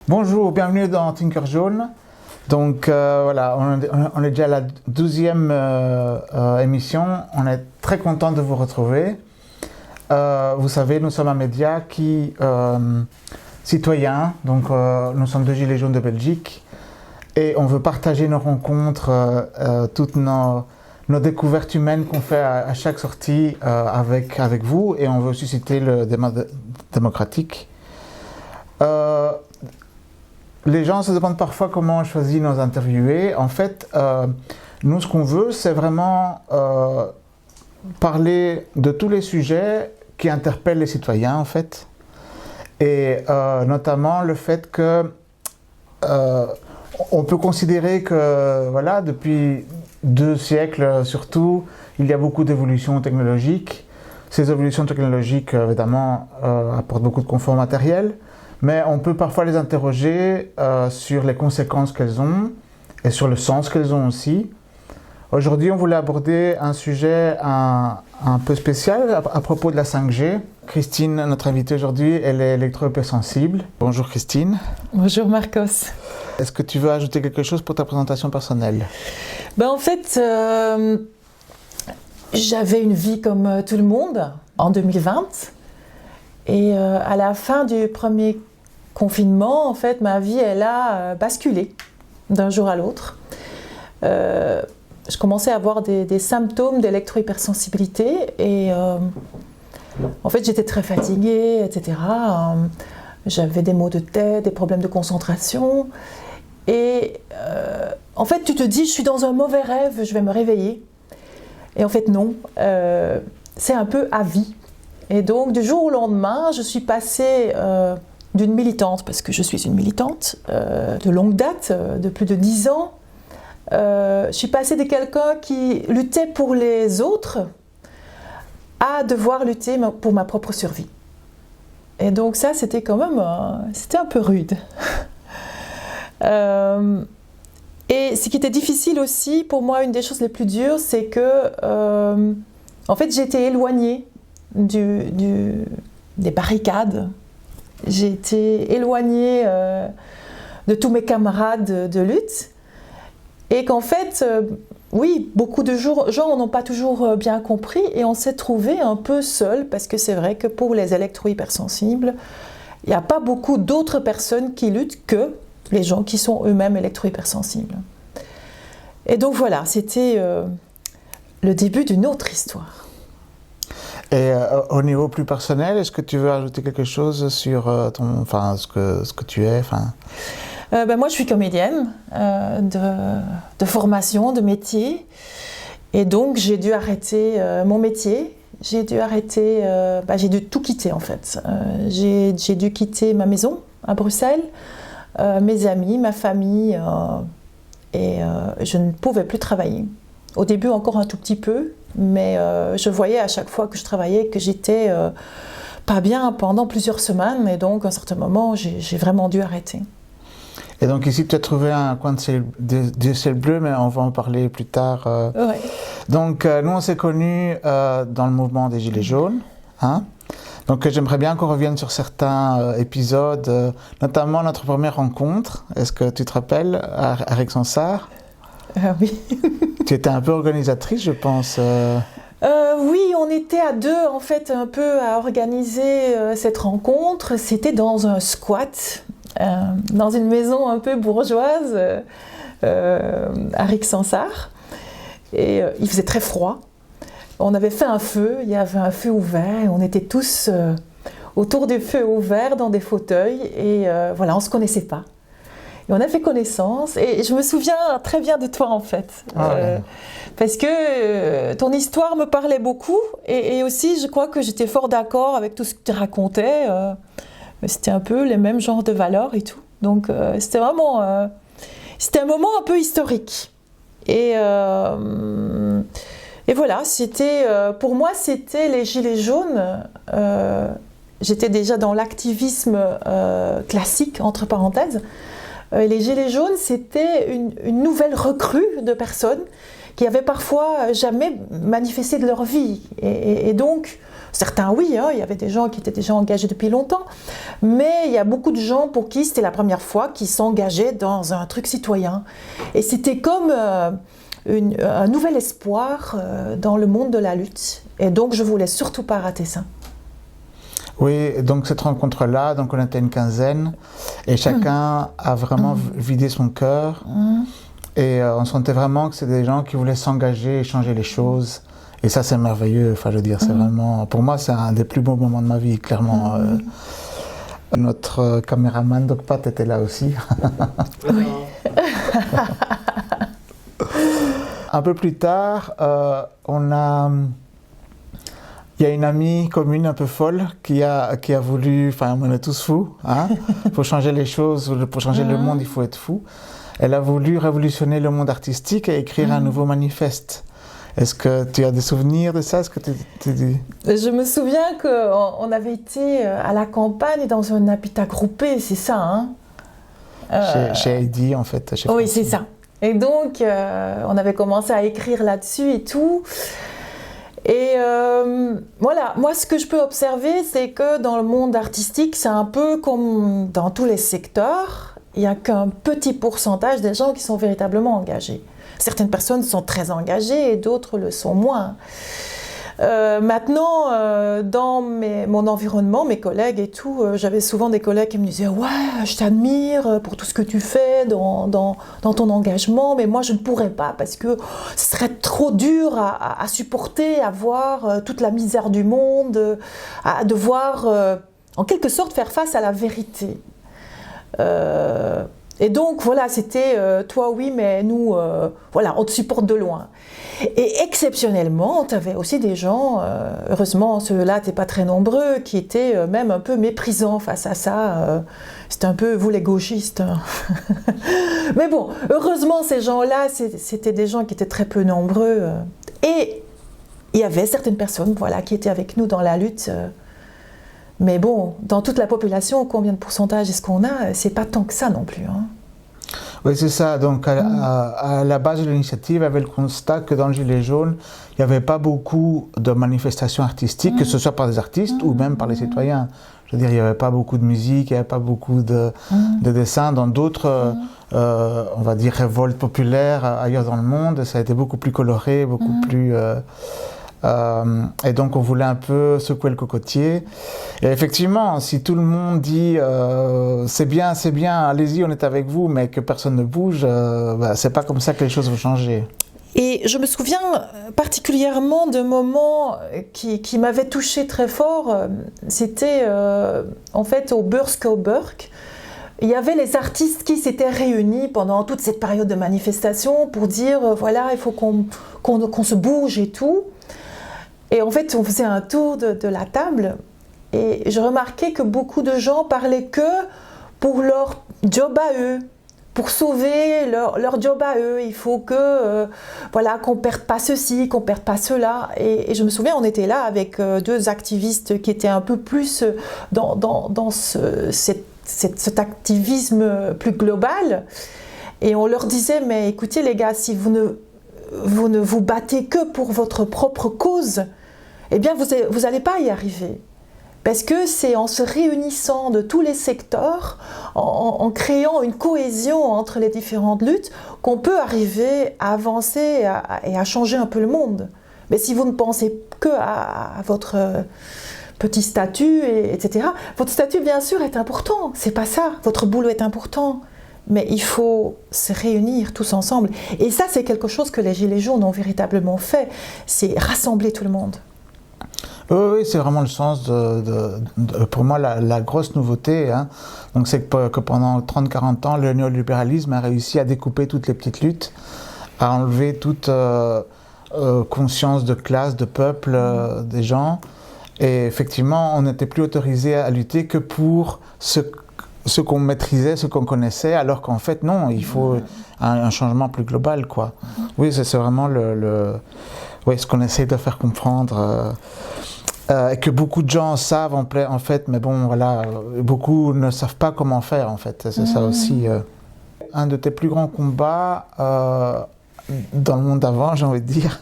Bonjour, bienvenue dans Tinker Jaune. Donc voilà, on est déjà à la 12e émission. On est très content de vous retrouver. Vous savez, nous sommes un média citoyen, donc nous sommes deux Gilets jaunes de Belgique et on veut partager nos rencontres, toutes nos découvertes humaines qu'on fait à chaque sortie avec vous, et on veut susciter le débat démocratique. Les gens se demandent parfois comment on choisit nos interviewés. En fait, nous, ce qu'on veut, c'est vraiment parler de tous les sujets qui interpellent les citoyens, en fait. Et notamment le fait que on peut considérer que, voilà, depuis 2 siècles surtout, il y a beaucoup d'évolutions technologiques. Ces évolutions technologiques, évidemment, apportent beaucoup de confort matériel. Mais on peut parfois les interroger sur les conséquences qu'elles ont et sur le sens qu'elles ont aussi. Aujourd'hui, on voulait aborder un sujet un peu spécial à propos de la 5G. Christine, notre invitée aujourd'hui, elle est électro-hypersensible. Bonjour Christine. Bonjour Marcos. Est-ce que tu veux ajouter quelque chose pour ta présentation personnelle ? En fait, j'avais une vie comme tout le monde en 2020. Et à la fin du premier confinement, en fait, ma vie, elle a basculé d'un jour à l'autre. Je commençais à avoir des symptômes d'électro-hypersensibilité et en fait, j'étais très fatiguée, etc. J'avais des maux de tête, des problèmes de concentration. Et en fait, tu te dis, je suis dans un mauvais rêve, je vais me réveiller. Et en fait, non. C'est un peu à vie. Et donc, du jour au lendemain, je suis passée d'une militante, parce que je suis une militante de longue date, de plus de 10 ans, je suis passée de quelqu'un qui luttait pour les autres à devoir lutter pour ma propre survie. Et donc ça, c'était quand même c'était un peu rude. Et ce qui était difficile aussi, pour moi, une des choses les plus dures, c'est que en fait, j'étais éloignée des barricades. J'ai été éloignée de tous mes camarades de lutte, et qu'en fait, oui, beaucoup de gens n'ont pas toujours bien compris, et on s'est trouvé un peu seul, parce que c'est vrai que pour les électro-hypersensibles, il n'y a pas beaucoup d'autres personnes qui luttent que les gens qui sont eux-mêmes électro-hypersensibles. Et donc voilà, c'était le début d'une autre histoire. Et au niveau plus personnel, est-ce que tu veux ajouter quelque chose sur ce que tu es Moi, je suis comédienne de formation, de métier. Et donc, j'ai dû arrêter mon métier. J'ai dû tout quitter, en fait. J'ai dû quitter ma maison à Bruxelles, mes amis, ma famille, et je ne pouvais plus travailler. Au début, encore un tout petit peu, mais je voyais à chaque fois que je travaillais que j'étais pas bien pendant plusieurs semaines, et donc à un certain moment, j'ai vraiment dû arrêter. Et donc ici, tu as trouvé un coin de ciel bleu, mais on va en parler plus tard. Ouais. Donc nous, on s'est connus dans le mouvement des Gilets jaunes. Hein? Donc j'aimerais bien qu'on revienne sur certains épisodes, notamment notre première rencontre. Est-ce que tu te rappelles, à Rixensart ? Oui. Tu étais un peu organisatrice, je pense. Oui, on était à deux, en fait, un peu à organiser cette rencontre. C'était dans un squat, dans une maison un peu bourgeoise, à Rixensart. Et il faisait très froid. On avait fait un feu, il y avait un feu ouvert, et on était tous autour du feu ouvert dans des fauteuils, et voilà, on ne se connaissait pas. Et on a fait connaissance, et je me souviens très bien de toi, en fait. Parce que ton histoire me parlait beaucoup, et aussi je crois que j'étais fort d'accord avec tout ce que tu racontais. C'était un peu les mêmes genres de valeurs et tout. Donc c'était vraiment... c'était un moment un peu historique. Et voilà, pour moi, c'était les Gilets jaunes. J'étais déjà dans l'activisme classique, entre parenthèses. Les Gilets jaunes, c'était une nouvelle recrue de personnes qui avaient parfois jamais manifesté de leur vie. Et donc, certains oui, hein, il y avait des gens qui étaient déjà engagés depuis longtemps, mais il y a beaucoup de gens pour qui c'était la première fois qu'ils s'engageaient dans un truc citoyen. Et c'était comme un nouvel espoir dans le monde de la lutte. Et donc, je ne voulais surtout pas rater ça. Oui, donc cette rencontre-là, donc on était une quinzaine, et chacun a vraiment vidé son cœur, et on sentait vraiment que c'était des gens qui voulaient s'engager et changer les choses. Et ça, c'est merveilleux. Enfin, je veux dire, c'est vraiment, pour moi, c'est un des plus beaux moments de ma vie, clairement. Notre caméraman, Doc Pat, était là aussi. Oui. Un peu plus tard, il y a une amie commune un peu folle qui a voulu, enfin on est tous fous, hein, pour changer les choses, pour changer le monde il faut être fou. Elle a voulu révolutionner le monde artistique et écrire un nouveau manifeste. Est-ce que tu as des souvenirs de ça? Est-ce que Je me souviens qu'on avait été à la campagne dans un habitat groupé, c'est ça, hein? Chez Heidi en fait. Chez oui, Francine. c'est ça. Et donc on avait commencé à écrire là-dessus et tout. Et voilà, moi ce que je peux observer, c'est que dans le monde artistique, c'est un peu comme dans tous les secteurs, il n'y a qu'un petit pourcentage des gens qui sont véritablement engagés. Certaines personnes sont très engagées et d'autres le sont moins. Maintenant, dans mon environnement, mes collègues et tout, j'avais souvent des collègues qui me disaient « Ouais, je t'admire pour tout ce que tu fais dans ton engagement, mais moi je ne pourrais pas parce que ce serait trop dur à supporter, à voir toute la misère du monde, à devoir en quelque sorte faire face à la vérité. » Et donc voilà, c'était toi oui, mais nous, voilà, on te supporte de loin. Et exceptionnellement, tu avais aussi des gens, heureusement ceux-là n'étaient pas très nombreux, qui étaient même un peu méprisants face à ça. C'était un peu vous les gauchistes. Mais bon, heureusement ces gens-là, c'était des gens qui étaient très peu nombreux. Et il y avait certaines personnes, voilà, qui étaient avec nous dans la lutte. Mais bon, dans toute la population, combien de pourcentage est-ce qu'on a? C'est pas tant que ça non plus. Hein. Oui, c'est ça. Donc, à la base de l'initiative, il y avait le constat que dans le Gilet jaune, il n'y avait pas beaucoup de manifestations artistiques, que ce soit par des artistes ou même par les citoyens. Je veux dire, il n'y avait pas beaucoup de musique, il n'y avait pas beaucoup de dessins. Dans d'autres, on va dire, révoltes populaires ailleurs dans le monde, ça a été beaucoup plus coloré, beaucoup plus... et donc on voulait un peu secouer le cocotier. Et effectivement, si tout le monde dit c'est bien, allez-y, on est avec vous, mais que personne ne bouge, c'est pas comme ça que les choses vont changer. Et je me souviens particulièrement de moments qui m'avaient touchée très fort. C'était en fait au Bursk. Il y avait les artistes qui s'étaient réunis pendant toute cette période de manifestation pour dire voilà, il faut qu'on se bouge et tout. Et en fait, on faisait un tour de la table et je remarquais que beaucoup de gens parlaient que pour leur job à eux, pour sauver leur job à eux. Il faut que, voilà, qu'on ne perde pas ceci, qu'on ne perde pas cela. Et je me souviens, on était là avec deux activistes qui étaient un peu plus dans cet activisme plus global. Et on leur disait, mais écoutez les gars, si vous ne vous battez que pour votre propre cause, eh bien vous n'allez pas y arriver. Parce que c'est en se réunissant de tous les secteurs, en créant une cohésion entre les différentes luttes, qu'on peut arriver à avancer et à changer un peu le monde. Mais si vous ne pensez que à votre petit statut, etc., votre statut bien sûr est important, c'est pas ça, votre boulot est important. Mais il faut se réunir tous ensemble. Et ça, c'est quelque chose que les Gilets jaunes ont véritablement fait, c'est rassembler tout le monde. Oui, c'est vraiment le sens pour moi, la grosse nouveauté. Hein. Donc, c'est que pendant 30-40 ans, le néolibéralisme a réussi à découper toutes les petites luttes, à enlever toute conscience de classe, de peuple, des gens. Et effectivement, on n'était plus autorisé à lutter que pour ce qu'on maîtrisait, ce qu'on connaissait, alors qu'en fait, non, il faut un changement plus global, quoi. Oui, c'est vraiment ce qu'on essaie de faire comprendre. Et que beaucoup de gens savent en fait, mais bon, voilà, beaucoup ne savent pas comment faire, en fait. C'est ça aussi. Un de tes plus grands combats dans le monde d'avant, j'ai envie de dire,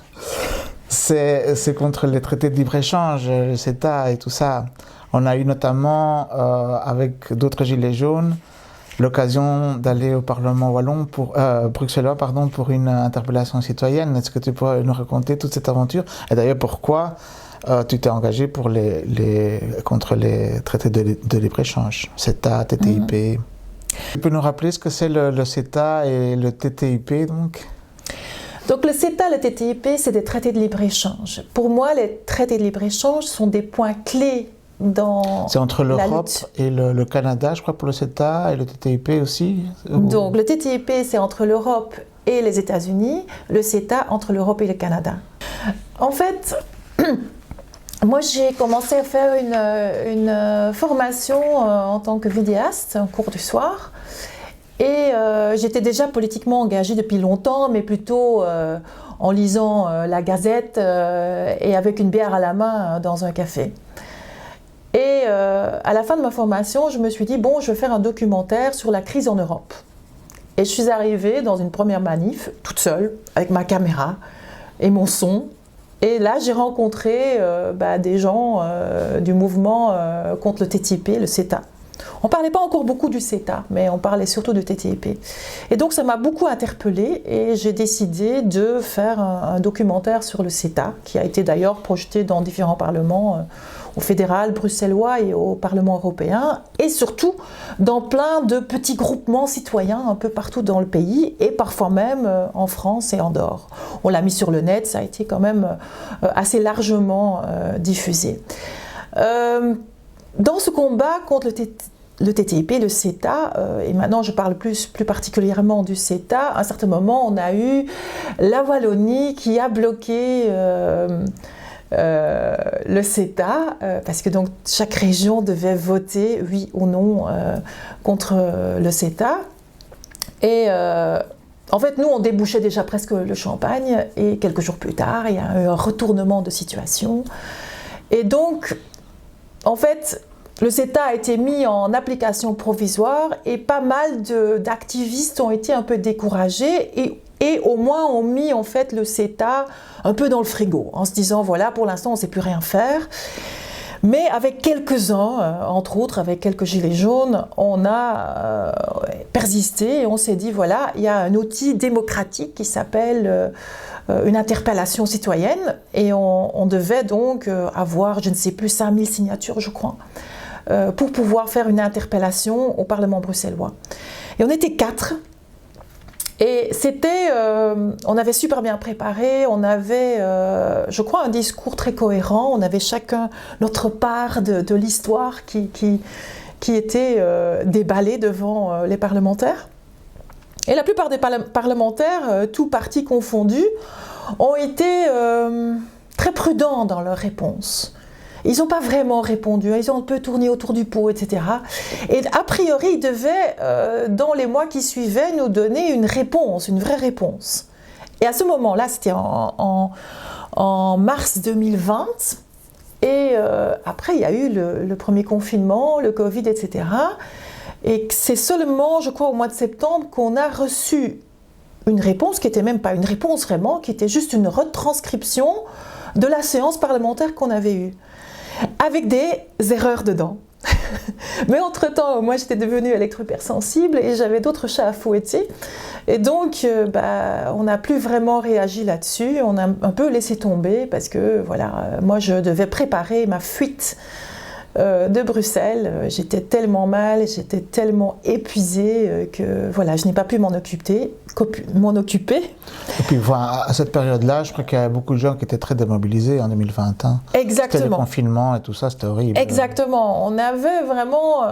c'est contre les traités de libre-échange, le CETA et tout ça. On a eu notamment, avec d'autres gilets jaunes, l'occasion d'aller au Parlement wallon, bruxellois, pour une interpellation citoyenne. Est-ce que tu peux nous raconter toute cette aventure? Et d'ailleurs, pourquoi tu t'es engagé contre les traités de libre-échange, CETA, TTIP? Tu peux nous rappeler ce que c'est le CETA et le TTIP, donc? Donc le CETA, le TTIP, c'est des traités de libre-échange. Pour moi, les traités de libre-échange sont des points clés dans c'est entre l'Europe et le Canada, je crois, pour le CETA, et le TTIP aussi? Donc le TTIP, c'est entre l'Europe et les États-Unis, le CETA entre l'Europe et le Canada. En fait, moi j'ai commencé à faire une formation en tant que vidéaste, un cours du soir, et j'étais déjà politiquement engagée depuis longtemps, mais plutôt en lisant la Gazette et avec une bière à la main dans un café. Et à la fin de ma formation, je me suis dit, bon, je vais faire un documentaire sur la crise en Europe. Et je suis arrivée dans une première manif, toute seule, avec ma caméra et mon son. Et là, j'ai rencontré des gens du mouvement contre le TTIP, le CETA. On ne parlait pas encore beaucoup du CETA, mais on parlait surtout du TTIP. Et donc, ça m'a beaucoup interpellée et j'ai décidé de faire un documentaire sur le CETA, qui a été d'ailleurs projeté dans différents parlements, au fédéral, bruxellois et au Parlement européen, et surtout dans plein de petits groupements citoyens un peu partout dans le pays, et parfois même en France et en dehors. On l'a mis sur le net, ça a été quand même assez largement diffusé. Dans ce combat contre le TTIP, le CETA, et maintenant je parle plus particulièrement du CETA, à un certain moment on a eu la Wallonie qui a bloqué le CETA, parce que donc chaque région devait voter oui ou non contre le CETA. Et en fait, nous, on débouchait déjà presque le champagne, et quelques jours plus tard, il y a eu un retournement de situation. Et donc, en fait, le CETA a été mis en application provisoire, et pas mal d'activistes ont été un peu découragés, et au moins ont mis en fait le CETA un peu dans le frigo, en se disant voilà, pour l'instant on ne sait plus rien faire. Mais avec quelques-uns, entre autres avec quelques gilets jaunes, on a persisté et on s'est dit voilà, il y a un outil démocratique qui s'appelle une interpellation citoyenne, et on devait donc avoir, je ne sais plus, 5000 signatures je crois, pour pouvoir faire une interpellation au Parlement bruxellois. Et on était 4. Et c'était, on avait super bien préparé, on avait, je crois, un discours très cohérent, on avait chacun notre part de l'histoire qui était déballée devant les parlementaires. Et la plupart des parlementaires, tous partis confondus, ont été très prudents dans leurs réponses. Ils n'ont pas vraiment répondu, ils ont un peu tourné autour du pot, etc. Et a priori, ils devaient, dans les mois qui suivaient, nous donner une réponse, une vraie réponse. Et à ce moment-là, c'était en mars 2020, et après, il y a eu le premier confinement, le Covid, etc. Et c'est seulement, je crois, au mois de septembre qu'on a reçu une réponse qui n'était même pas une réponse vraiment, qui était juste une retranscription de la séance parlementaire qu'on avait eue, avec des erreurs dedans. Mais entre-temps, moi j'étais devenue électro-hypersensible et j'avais d'autres chats à fouetter. Et donc, on n'a plus vraiment réagi là-dessus, on a un peu laissé tomber parce que, voilà, moi je devais préparer ma fuite de Bruxelles. J'étais tellement mal, j'étais tellement épuisée que voilà, je n'ai pas pu m'en occuper. Et puis voilà, à cette période-là, je crois qu'il y a beaucoup de gens qui étaient très démobilisés en 2021. Exactement. C'était le confinement et tout ça, c'était horrible. Exactement. On avait vraiment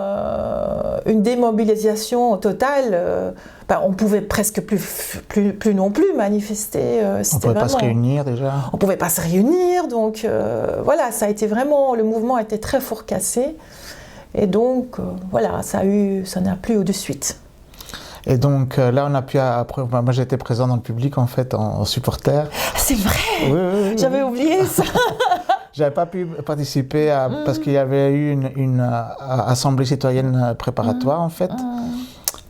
une démobilisation totale. On pouvait presque plus non plus manifester. On ne pouvait pas se réunir déjà. On ne pouvait pas se réunir, donc voilà, ça a été vraiment, le mouvement a été très fort cassé, et donc voilà, ça n'a plus eu de suite. Et donc là, on a pu, après, moi j'étais présent dans le public en fait, en supporter. C'est vrai. Oui. J'avais oublié ça. J'avais pas pu participer parce qu'il y avait eu une assemblée citoyenne préparatoire en fait.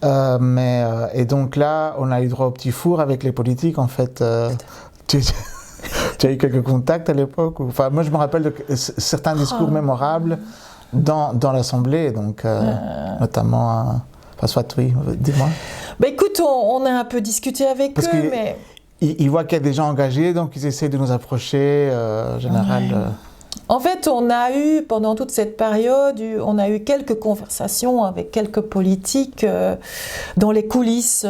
Et donc là, on a eu droit au petit four avec les politiques, en fait. Tu, tu as eu quelques contacts à l'époque? Enfin, moi, je me rappelle de certains discours mémorables dans l'Assemblée, donc notamment... Enfin, soit, oui, dis-moi. Bah écoute, on a un peu discuté avec Parce eux, mais... Ils voient qu'il y a des gens engagés, donc ils essaient de nous approcher, en général. En fait, on a eu, pendant toute cette période, on a eu quelques conversations avec quelques politiques dans les coulisses.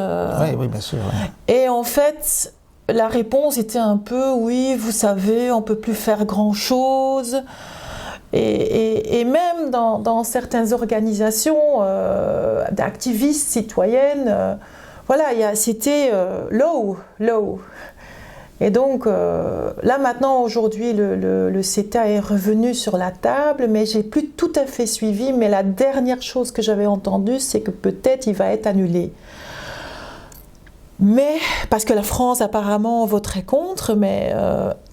Oui, bien sûr. Et en fait, la réponse était un peu, oui, vous savez, on ne peut plus faire grand-chose. Et même dans certaines organisations d'activistes citoyennes, voilà, c'était low. Et donc, là maintenant, aujourd'hui, le CETA est revenu sur la table, mais j'ai plus tout à fait suivi. Mais la dernière chose que j'avais entendue, c'est que peut-être il va être annulé. Mais, parce que la France apparemment voterait contre, mais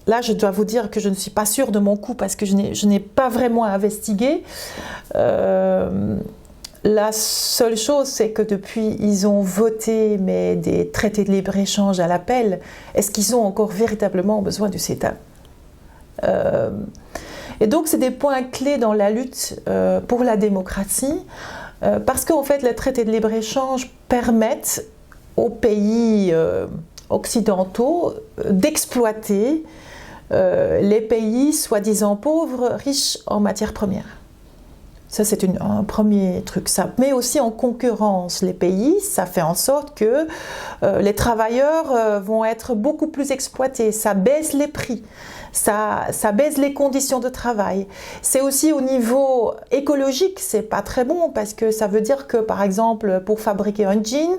là je dois vous dire que je ne suis pas sûre de mon coup parce que je n'ai pas vraiment investigué. La seule chose, c'est que depuis ils ont voté mais des traités de libre-échange à l'appel, est-ce qu'ils ont encore véritablement besoin du CETA? Et donc c'est des points clés dans la lutte pour la démocratie, parce qu'en fait les traités de libre-échange permettent aux pays occidentaux d'exploiter les pays soi-disant pauvres, riches en matières premières. Ça, c'est un premier truc. Ça met aussi en concurrence les pays. Ça fait en sorte que les travailleurs vont être beaucoup plus exploités. Ça baisse les prix. Ça baisse les conditions de travail. C'est aussi au niveau écologique, c'est pas très bon parce que ça veut dire que, par exemple, pour fabriquer un jean,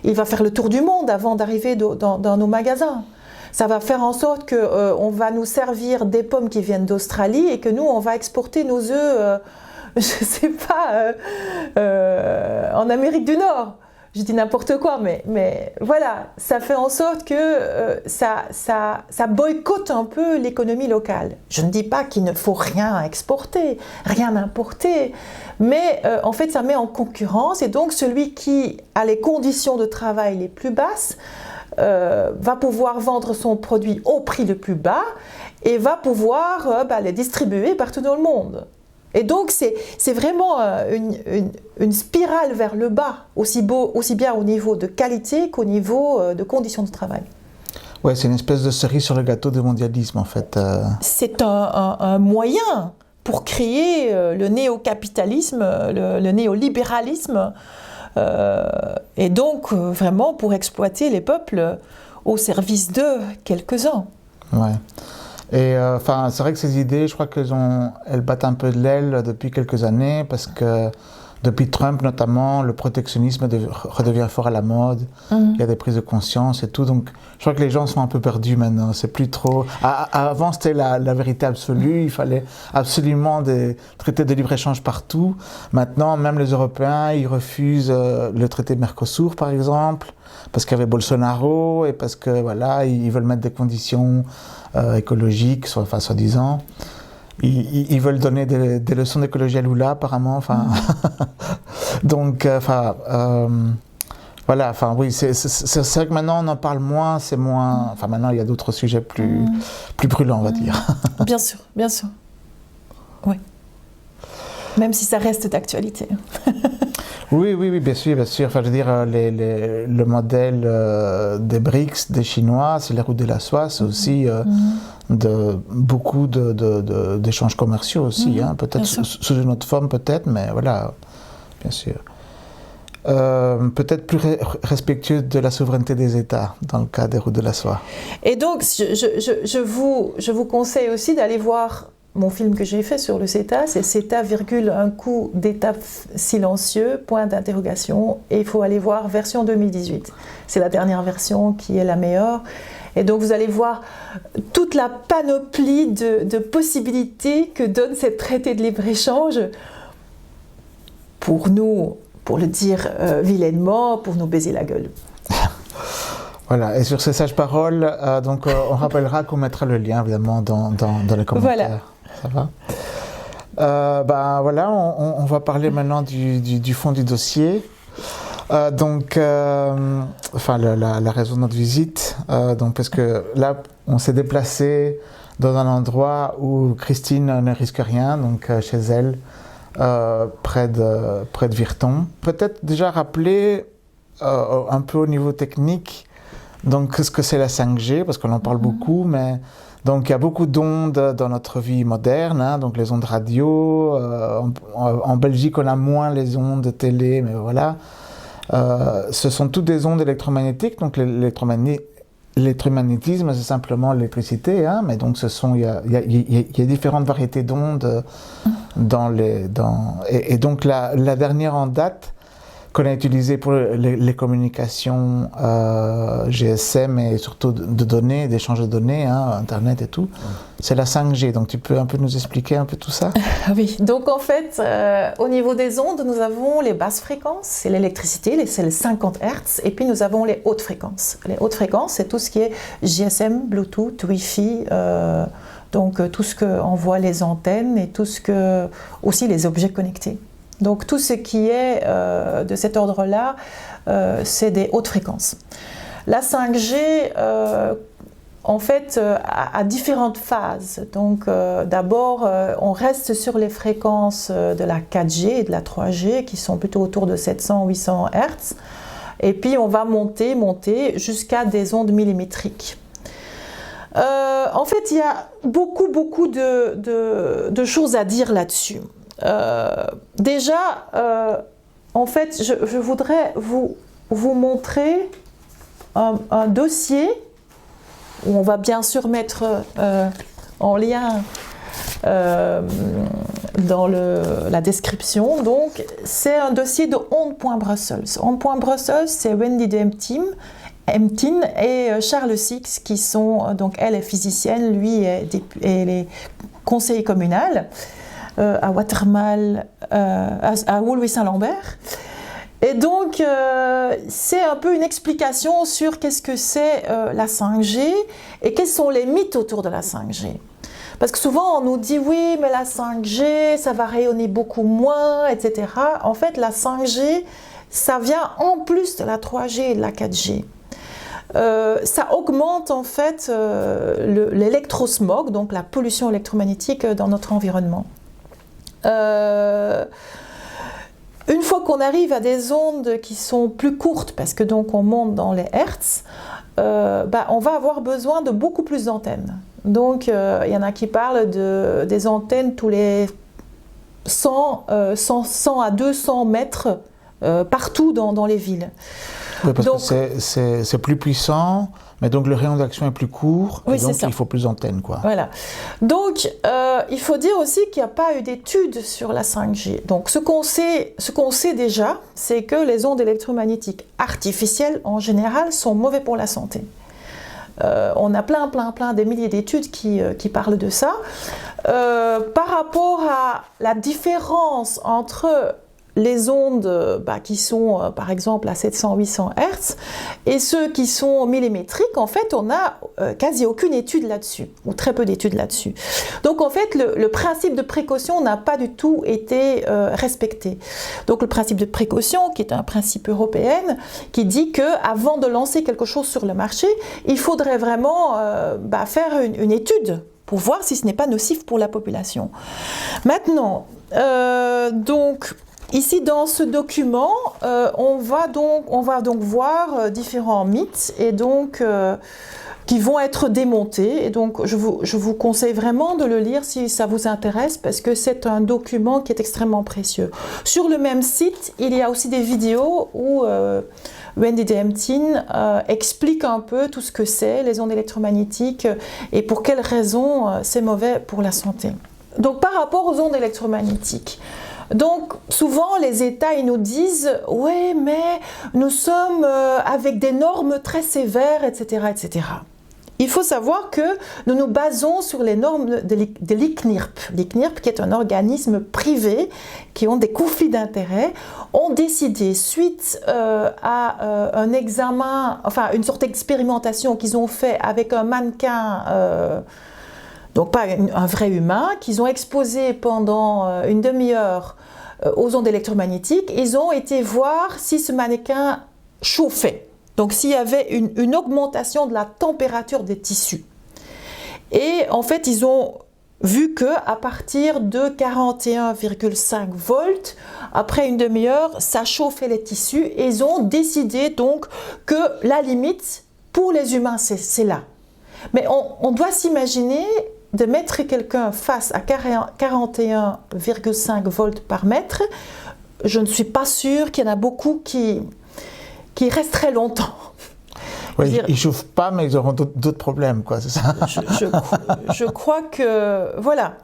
il va faire le tour du monde avant d'arriver dans nos magasins. Ça va faire en sorte qu'on va nous servir des pommes qui viennent d'Australie et que nous, on va exporter nos œufs, je sais pas, en Amérique du Nord. Je dis n'importe quoi, mais voilà, ça fait en sorte que ça boycotte un peu l'économie locale. Je ne dis pas qu'il ne faut rien exporter, rien importer, mais en fait, ça met en concurrence et donc celui qui a les conditions de travail les plus basses va pouvoir vendre son produit au prix le plus bas et va pouvoir les distribuer partout dans le monde. Et donc, c'est vraiment une spirale vers le bas, aussi bien au niveau de qualité qu'au niveau de conditions de travail. Ouais, c'est une espèce de cerise sur le gâteau du mondialisme, en fait. C'est un moyen pour créer le néo-capitalisme, le néolibéralisme, et donc vraiment pour exploiter les peuples au service de quelques-uns. Ouais. Et c'est vrai que ces idées, je crois elles battent un peu de l'aile depuis quelques années parce que depuis Trump notamment, le protectionnisme redevient fort à la mode. Il y a des prises de conscience et tout. Donc, je crois que les gens sont un peu perdus maintenant. C'est plus trop. Avant, c'était la vérité absolue. Il fallait absolument des traités de libre-échange partout. Maintenant, même les Européens, ils refusent le traité Mercosur, par exemple, parce qu'il y avait Bolsonaro et parce que voilà, ils veulent mettre des conditions écologiques, soi-disant. Ils veulent donner des leçons d'écologie à Lula, apparemment. Donc, voilà. Oui, c'est vrai que maintenant on en parle moins, c'est moins. Maintenant il y a d'autres sujets plus brûlants, on va dire. Bien sûr, bien sûr. Oui. Même si ça reste d'actualité. Oui, bien sûr. Je veux dire, le modèle des BRICS, des Chinois, c'est les routes de la soie, c'est aussi beaucoup d'échanges commerciaux aussi, peut-être sous une autre forme, peut-être, mais voilà, bien sûr. Peut-être plus respectueux de la souveraineté des États, dans le cas des routes de la soie. Et donc, je vous conseille aussi d'aller voir mon film que j'ai fait sur le CETA, c'est CETA, un coup d'État silencieux, point d'interrogation, et il faut aller voir version 2018. C'est la dernière version qui est la meilleure. Et donc vous allez voir toute la panoplie de possibilités que donne ce traité de libre-échange pour nous, pour le dire vilainement, pour nous baiser la gueule. Voilà, et sur ces sages paroles, on rappellera qu'on mettra le lien évidemment dans les commentaires. Voilà. Ça va. Voilà, on va parler maintenant du fond du dossier. La raison de notre visite, parce que là, on s'est déplacé dans un endroit où Christine ne risque rien, donc chez elle, près de Virton. Peut-être déjà rappeler un peu au niveau technique, donc ce que c'est la 5G, parce qu'on en parle beaucoup, mais donc il y a beaucoup d'ondes dans notre vie moderne, hein, donc les ondes radio. En Belgique, on a moins les ondes de télé, mais voilà. Ce sont toutes des ondes électromagnétiques, donc l'électromagnétisme, c'est simplement l'électricité, hein, mais donc il y a différentes variétés d'ondes et donc la dernière en date qu'on a utilisée pour les communications GSM et surtout de données, d'échange de données, hein, Internet et tout, c'est la 5G. Donc tu peux un peu nous expliquer un peu tout ça? Oui, donc en fait, au niveau des ondes, nous avons les basses fréquences, c'est l'électricité, c'est les 50 Hz, et puis nous avons les hautes fréquences. Les hautes fréquences, c'est tout ce qui est GSM, Bluetooth, Wi-Fi, donc tout ce que envoient les antennes et tout ce que aussi les objets connectés. Donc tout ce qui est de cet ordre-là, c'est des hautes fréquences. La 5G, en fait, a différentes phases. Donc d'abord, on reste sur les fréquences de la 4G et de la 3G qui sont plutôt autour de 700-800 Hz. Et puis on va monter jusqu'à des ondes millimétriques. En fait, il y a beaucoup de choses à dire là-dessus. Déjà, en fait, je voudrais vous montrer un dossier où on va bien sûr mettre en lien dans la description. Donc, c'est un dossier de Onde.Brussels. Onde.Brussels, c'est Wendy de Emtin et Charles Six qui sont, donc elle est physicienne, lui est conseiller communal à Watermal, à Woluwe-Saint-Lambert. Et donc, c'est un peu une explication sur qu'est-ce que c'est la 5G et quels sont les mythes autour de la 5G. Parce que souvent, on nous dit, oui, mais la 5G, ça va rayonner beaucoup moins, etc. En fait, la 5G, ça vient en plus de la 3G et de la 4G. Ça augmente en fait l'électrosmog, donc la pollution électromagnétique dans notre environnement. Une fois qu'on arrive à des ondes qui sont plus courtes, parce que donc on monte dans les Hertz, on va avoir besoin de beaucoup plus d'antennes. Donc il y en a qui parlent des antennes tous les 100 à 200 mètres partout dans les villes. Oui, parce que c'est plus puissant, mais donc le rayon d'action est plus court, oui, et donc il faut plus d'antennes, quoi. Voilà. Donc, il faut dire aussi qu'il n'y a pas eu d'études sur la 5G. Donc, ce qu'on sait déjà, c'est que les ondes électromagnétiques artificielles, en général, sont mauvais pour la santé. On a plein des milliers d'études qui parlent de ça. Par rapport à la différence entre les ondes qui sont par exemple à 700-800 Hz et ceux qui sont millimétriques, en fait, on n'a quasi aucune étude là-dessus, ou très peu d'études là-dessus. Donc en fait, le principe de précaution n'a pas du tout été respecté. Donc le principe de précaution, qui est un principe européen, qui dit qu'avant de lancer quelque chose sur le marché, il faudrait vraiment faire une étude pour voir si ce n'est pas nocif pour la population. Maintenant, donc, ici, dans ce document, on va donc voir différents mythes et donc qui vont être démontés. Et donc, je vous conseille vraiment de le lire si ça vous intéresse parce que c'est un document qui est extrêmement précieux. Sur le même site, il y a aussi des vidéos où Wendy de Emtin explique un peu tout ce que c'est, les ondes électromagnétiques et pour quelles raisons c'est mauvais pour la santé. Donc, par rapport aux ondes électromagnétiques, donc souvent les États ils nous disent ouais mais nous sommes avec des normes très sévères, etc., etc. Il faut savoir que nous nous basons sur les normes de l'ICNIRP. L'ICNIRP, qui est un organisme privé qui ont des conflits d'intérêts, ont décidé suite à un examen, enfin une sorte d'expérimentation qu'ils ont fait avec un mannequin. Donc pas un vrai humain, qu'ils ont exposé pendant une demi-heure aux ondes électromagnétiques, ils ont été voir si ce mannequin chauffait. Donc s'il y avait une augmentation de la température des tissus. Et en fait, ils ont vu qu'à partir de 41,5 volts, après une demi-heure, ça chauffait les tissus. Et ils ont décidé donc que la limite pour les humains, c'est là. Mais on doit s'imaginer de mettre quelqu'un face à 41,5 volts par mètre. Je ne suis pas sûre qu'il y en a beaucoup qui restent très longtemps. Oui, ils ne chauffent pas, mais ils auront d'autres problèmes, quoi, c'est ça? Je crois que... Voilà.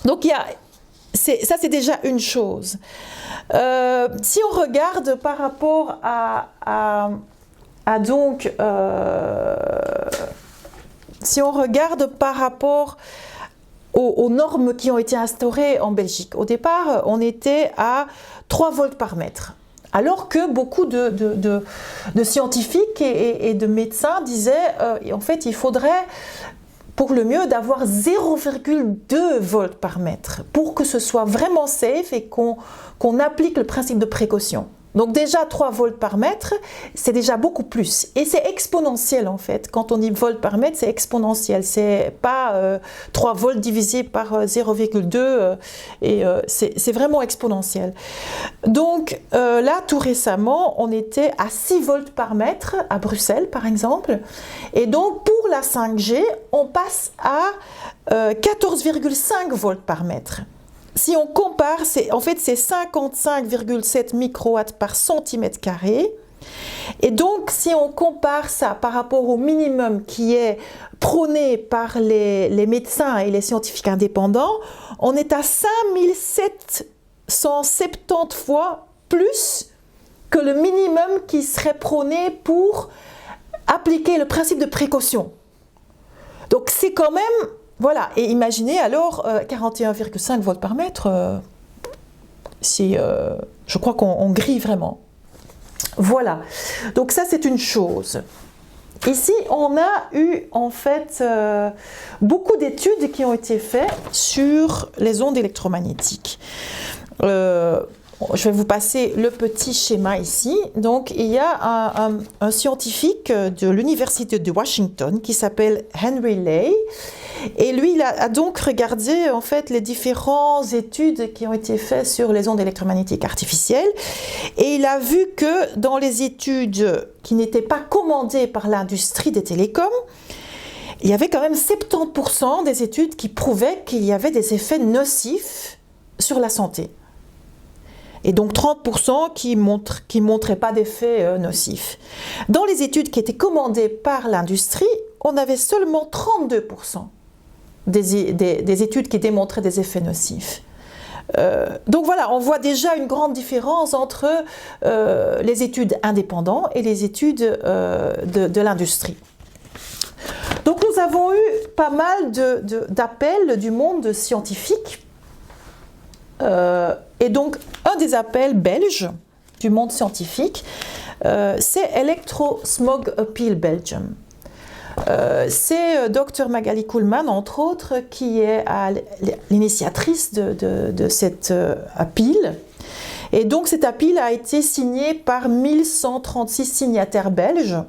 Donc, ça, c'est déjà une chose. Si on regarde par rapport si on regarde par rapport aux normes qui ont été instaurées en Belgique, au départ, on était à 3 volts par mètre. Alors que beaucoup de scientifiques et de médecins disaient en fait il faudrait pour le mieux d'avoir 0,2 volts par mètre pour que ce soit vraiment safe et qu'on applique le principe de précaution. Donc déjà 3 volts par mètre, c'est déjà beaucoup plus. Et c'est exponentiel en fait. Quand on dit volts par mètre, c'est exponentiel. C'est pas 3 volts divisé par 0,2 c'est vraiment exponentiel. Donc là, tout récemment, on était à 6 volts par mètre à Bruxelles par exemple. Et donc pour la 5G, on passe à 14,5 volts par mètre. Si on compare, c'est 55,7 microwatts par centimètre carré. Et donc, si on compare ça par rapport au minimum qui est prôné par les médecins et les scientifiques indépendants, on est à 5770 fois plus que le minimum qui serait prôné pour appliquer le principe de précaution. Donc, c'est quand même... Voilà, et imaginez alors 41,5 volts par mètre, je crois qu'on grille vraiment. Voilà, donc ça c'est une chose. Ici, on a eu en fait beaucoup d'études qui ont été faites sur les ondes électromagnétiques. Je vais vous passer le petit schéma ici. Donc, il y a un scientifique de l'université de Washington qui s'appelle Henry Ley. Et lui, il a donc regardé en fait les différentes études qui ont été faites sur les ondes électromagnétiques artificielles. Et il a vu que dans les études qui n'étaient pas commandées par l'industrie des télécoms, il y avait quand même 70% des études qui prouvaient qu'il y avait des effets nocifs sur la santé. Et donc 30% qui montraient pas d'effets nocifs. Dans les études qui étaient commandées par l'industrie, on avait seulement 32% des études qui démontraient des effets nocifs. Donc voilà, on voit déjà une grande différence entre les études indépendantes et les études de l'industrie. Donc nous avons eu pas mal d'appels du monde scientifique. Et donc, un des appels belges du monde scientifique, c'est Electro Smog Appeal Belgium. C'est Dr Magali Kuhlmann, entre autres, qui est l'initiatrice de cette appeal. Et donc, cette appeal a été signée par 1136 signataires belges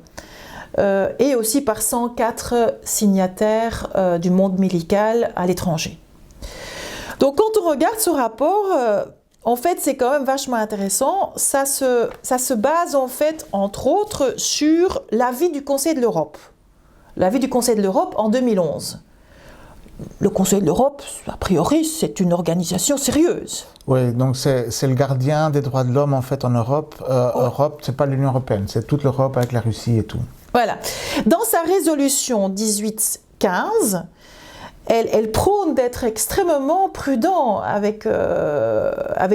et aussi par 104 signataires du monde médical à l'étranger. Donc quand on regarde ce rapport, en fait c'est quand même vachement intéressant. Ça se base en fait entre autres sur l'avis du Conseil de l'Europe. L'avis du Conseil de l'Europe en 2011. Le Conseil de l'Europe, a priori, c'est une organisation sérieuse. Oui, donc c'est le gardien des droits de l'homme en fait en Europe. Europe, c'est pas l'Union européenne, c'est toute l'Europe avec la Russie et tout. Voilà. Dans sa résolution 1815, elle prône d'être extrêmement prudent avec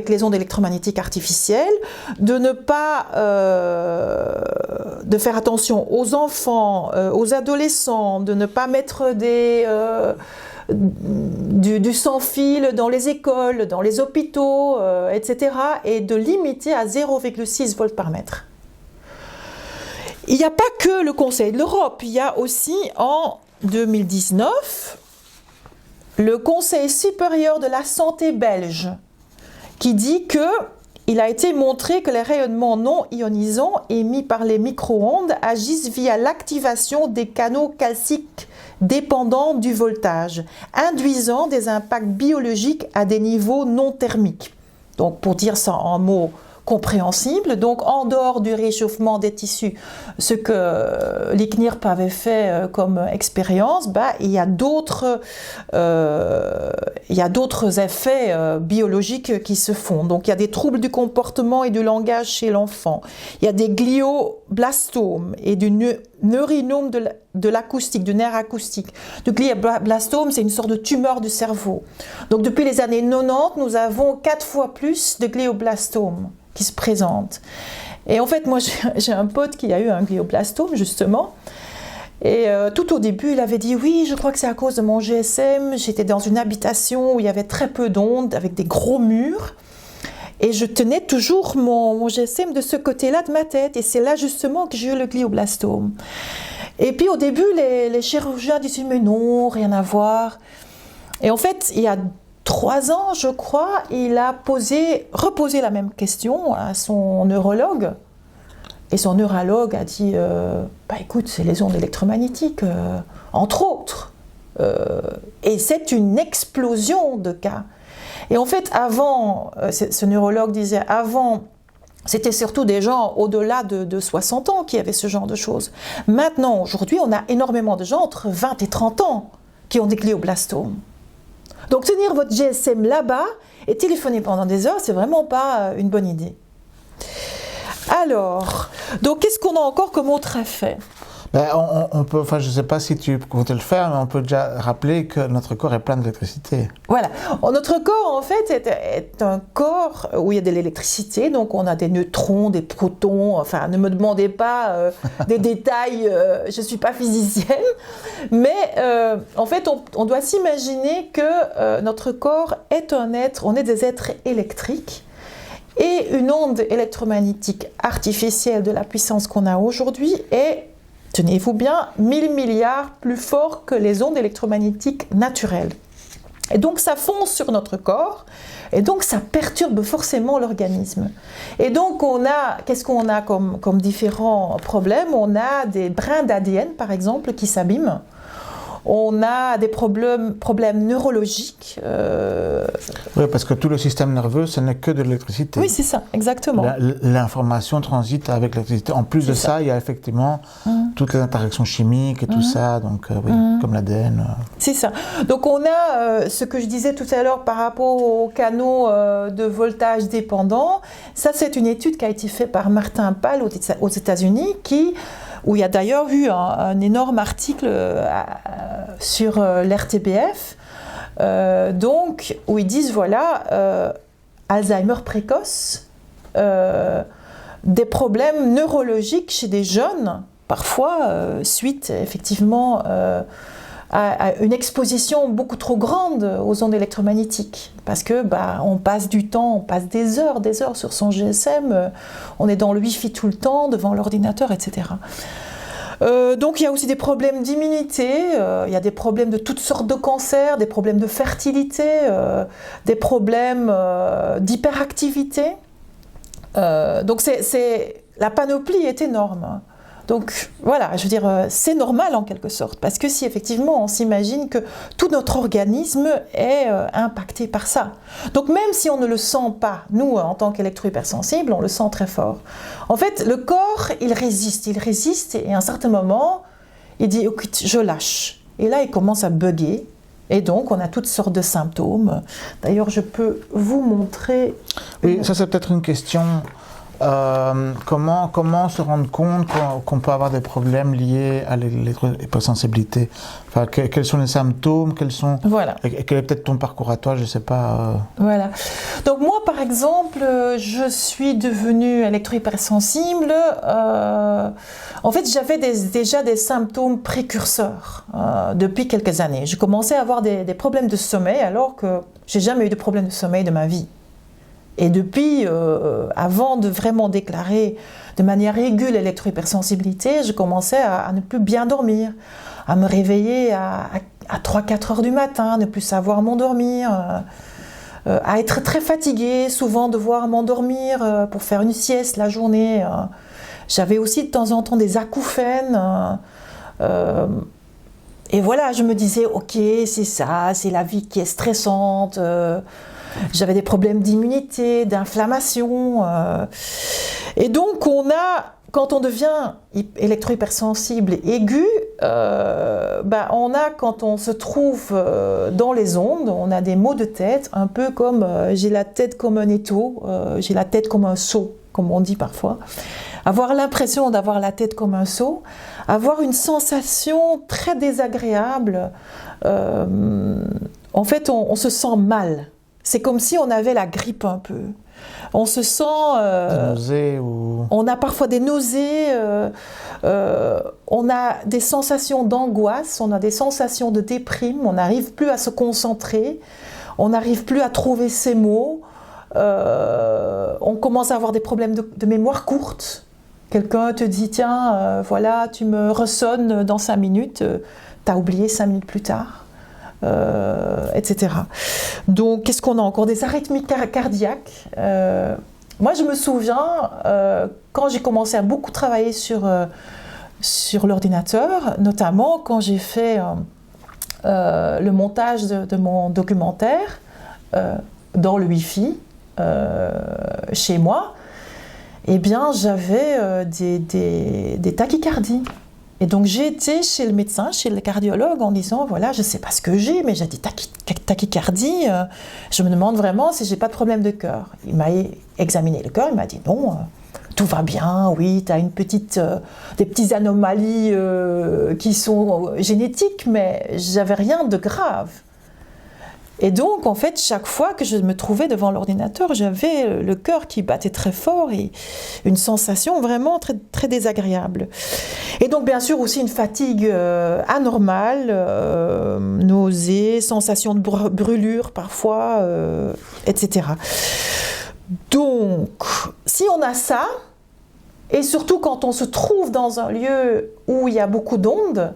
les ondes électromagnétiques artificielles, de ne pas de faire attention aux enfants, aux adolescents, de ne pas mettre du sans-fil dans les écoles, dans les hôpitaux, etc. et de limiter à 0,6 volts par mètre. Il n'y a pas que le Conseil de l'Europe, il y a aussi en 2019 le Conseil supérieur de la santé belge qui dit que il a été montré que les rayonnements non ionisants émis par les micro-ondes agissent via l'activation des canaux calciques dépendants du voltage, induisant des impacts biologiques à des niveaux non thermiques. Donc, pour dire ça en mots compréhensibles, donc en dehors du réchauffement des tissus, ce que l'ICNIRP avait fait comme expérience, il y a d'autres effets biologiques qui se font. Donc il y a des troubles du comportement et du langage chez l'enfant. Il y a des glioblastomes et du neurinome de l'acoustique, du nerf acoustique. Le glioblastome, c'est une sorte de tumeur du cerveau. Donc depuis les années 90, nous avons 4 fois plus de glioblastomes qui se présentent. Et en fait, moi, j'ai un pote qui a eu un glioblastome, justement. Et tout au début, il avait dit « Oui, je crois que c'est à cause de mon GSM. J'étais dans une habitation où il y avait très peu d'ondes, avec des gros murs. Et je tenais toujours mon GSM de ce côté-là de ma tête. Et c'est là, justement, que j'ai eu le glioblastome. » Et puis, au début, les chirurgiens disaient « Mais non, rien à voir. » Et en fait, il y a 3 ans, je crois, il a reposé la même question à son neurologue. Et son neurologue a dit écoute, c'est les ondes électromagnétiques, entre autres. Et c'est une explosion de cas. Et en fait, avant, ce neurologue disait, avant, c'était surtout des gens au-delà de 60 ans qui avaient ce genre de choses. Maintenant, aujourd'hui, on a énormément de gens entre 20 et 30 ans qui ont des glioblastomes. Donc tenir votre GSM là-bas et téléphoner pendant des heures, c'est vraiment pas une bonne idée. Alors, donc qu'est-ce qu'on a encore comme autre effet ? On peut, je ne sais pas si tu comptes le faire, mais on peut déjà rappeler que notre corps est plein d'électricité. Voilà. Notre corps, en fait, est un corps où il y a de l'électricité. Donc, on a des neutrons, des protons. Enfin, ne me demandez pas des détails. Je ne suis pas physicienne. Mais, en fait, on doit s'imaginer que notre corps est un être, on est des êtres électriques. Et une onde électromagnétique artificielle de la puissance qu'on a aujourd'hui est, tenez-vous bien, 1000 milliards plus fort que les ondes électromagnétiques naturelles. Et donc ça fonce sur notre corps, et donc ça perturbe forcément l'organisme. Et donc qu'est-ce qu'on a comme différents problèmes ? On a des brins d'ADN, par exemple, qui s'abîment. On a des problèmes neurologiques. Oui, parce que tout le système nerveux, ce n'est que de l'électricité. Oui, c'est ça, exactement. L'information transite avec l'électricité. En plus de ça, il y a effectivement toutes les interactions chimiques et tout ça, donc comme l'ADN. C'est ça. Donc on a ce que je disais tout à l'heure par rapport aux canaux de voltage dépendants. Ça, c'est une étude qui a été faite par Martin Pal aux États-Unis, où il y a d'ailleurs eu un énorme article sur l'RTBF, où ils disent, Alzheimer précoce, des problèmes neurologiques chez des jeunes, parfois suite effectivement à une exposition beaucoup trop grande aux ondes électromagnétiques. Parce que on passe du temps, on passe des heures sur son GSM, on est dans le Wi-Fi tout le temps, devant l'ordinateur, etc. Donc il y a aussi des problèmes d'immunité, il y a des problèmes de toutes sortes de cancers, des problèmes de fertilité, des problèmes d'hyperactivité. Donc la panoplie est énorme. Donc voilà, je veux dire, c'est normal en quelque sorte, parce que si effectivement on s'imagine que tout notre organisme est impacté par ça. Donc même si on ne le sent pas, nous en tant qu'électro-hypersensibles, on le sent très fort. En fait, le corps, il résiste, et à un certain moment, il dit « écoute, je lâche ». Et là, il commence à bugger. Et donc, on a toutes sortes de symptômes. D'ailleurs, je peux vous montrer... Oui, ça c'est peut-être une question... comment se rendre compte qu'on peut avoir des problèmes liés à l'électrohypersensibilité ? Enfin, quels sont les symptômes, Voilà. Et quel est peut-être ton parcours à toi, je ne sais pas. Voilà. Donc moi, par exemple, je suis devenue électrohypersensible. En fait, j'avais déjà des symptômes précurseurs depuis quelques années. Je commençais à avoir des problèmes de sommeil alors que j'ai jamais eu de problème de sommeil de ma vie. Et depuis, avant de vraiment déclarer de manière aiguë l'électrohypersensibilité, je commençais à ne plus bien dormir, à me réveiller à 3-4 heures du matin, ne plus savoir m'endormir. à être très fatiguée, souvent devoir m'endormir pour faire une sieste la journée. J'avais aussi de temps en temps des acouphènes. Et voilà, je me disais, ok, c'est ça, c'est la vie qui est stressante. J'avais des problèmes d'immunité, d'inflammation. Et donc, quand on devient électro-hypersensible aigu, quand on se trouve dans les ondes, on a des maux de tête, un peu comme j'ai la tête comme un étau, j'ai la tête comme un seau, comme on dit parfois. Avoir l'impression d'avoir la tête comme un seau, avoir une sensation très désagréable. En fait, on se sent mal. C'est comme si on avait la grippe un peu. On se sent... Des nausées ou... On a parfois des nausées, on a des sensations d'angoisse, on a des sensations de déprime, on n'arrive plus à se concentrer, on n'arrive plus à trouver ses mots, on commence à avoir des problèmes de mémoire courte. Quelqu'un te dit, tiens, voilà, tu me ressonnes dans 5 minutes, t'as oublié 5 minutes plus tard, etc. Donc, qu'est-ce qu'on a encore? Des arythmies cardiaques. Moi, je me souviens, quand j'ai commencé à beaucoup travailler sur l'ordinateur, notamment quand j'ai fait le montage de mon documentaire dans le Wi-Fi chez moi, eh bien, j'avais des tachycardies. Et donc, j'ai été chez le médecin, chez le cardiologue, en disant, voilà, je ne sais pas ce que j'ai, mais j'ai des tachycardies. Je me demande vraiment si je n'ai pas de problème de cœur. Il m'a examiné le cœur, il m'a dit, non, tout va bien, oui, tu as des petites anomalies qui sont génétiques, mais j'avais rien de grave. Et donc, en fait, chaque fois que je me trouvais devant l'ordinateur, j'avais le cœur qui battait très fort et une sensation vraiment très, très désagréable. Et donc, bien sûr, aussi une fatigue anormale, nausées, sensation de brûlure parfois, etc. Donc, si on a ça, et surtout quand on se trouve dans un lieu où il y a beaucoup d'ondes,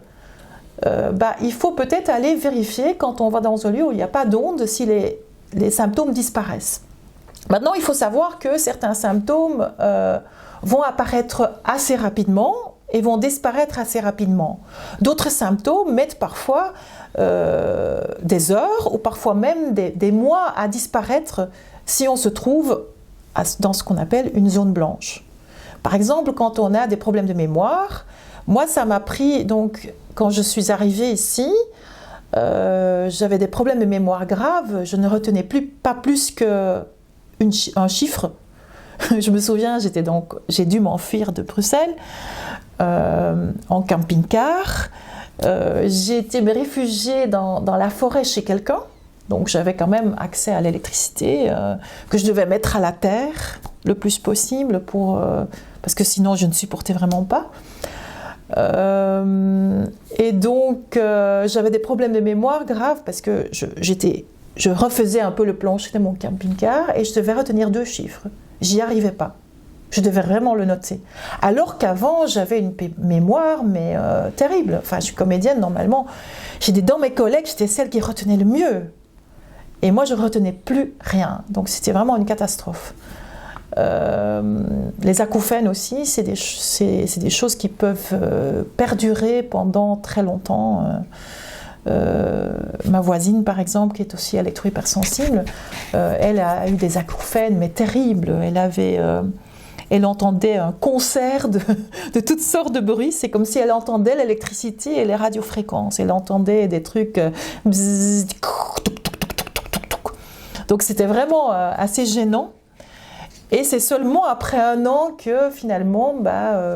il faut peut-être aller vérifier quand on va dans un lieu où il n'y a pas d'ondes si les symptômes disparaissent. Maintenant, il faut savoir que certains symptômes vont apparaître assez rapidement et vont disparaître assez rapidement. D'autres symptômes mettent parfois des heures ou parfois même des mois à disparaître si on se trouve dans ce qu'on appelle une zone blanche. Par exemple, quand on a des problèmes de mémoire, moi ça m'a pris donc... Quand je suis arrivée ici, j'avais des problèmes de mémoire graves. Je ne retenais pas plus qu'un chiffre. Je me souviens, j'ai dû m'enfuir de Bruxelles en camping-car. J'ai été me réfugier dans la forêt chez quelqu'un. Donc j'avais quand même accès à l'électricité que je devais mettre à la terre le plus possible parce que sinon je ne supportais vraiment pas. Et donc j'avais des problèmes de mémoire graves parce que je refaisais un peu le plancher de mon camping-car et je devais retenir 2 chiffres. J'y arrivais pas. Je devais vraiment le noter. Alors qu'avant, j'avais une mémoire mais terrible. Enfin, je suis comédienne normalement. Dans mes collègues, j'étais celle qui retenait le mieux. Et moi, je retenais plus rien. Donc c'était vraiment une catastrophe. Les acouphènes aussi, c'est des choses qui peuvent perdurer pendant très longtemps. Ma voisine, par exemple, qui est aussi électro-hypersensible, elle a eu des acouphènes, mais terribles. Elle entendait un concert de toutes sortes de bruits. C'est comme si elle entendait l'électricité et les radiofréquences. Elle entendait des trucs... Donc c'était vraiment assez gênant. Et c'est seulement après 1 an que finalement,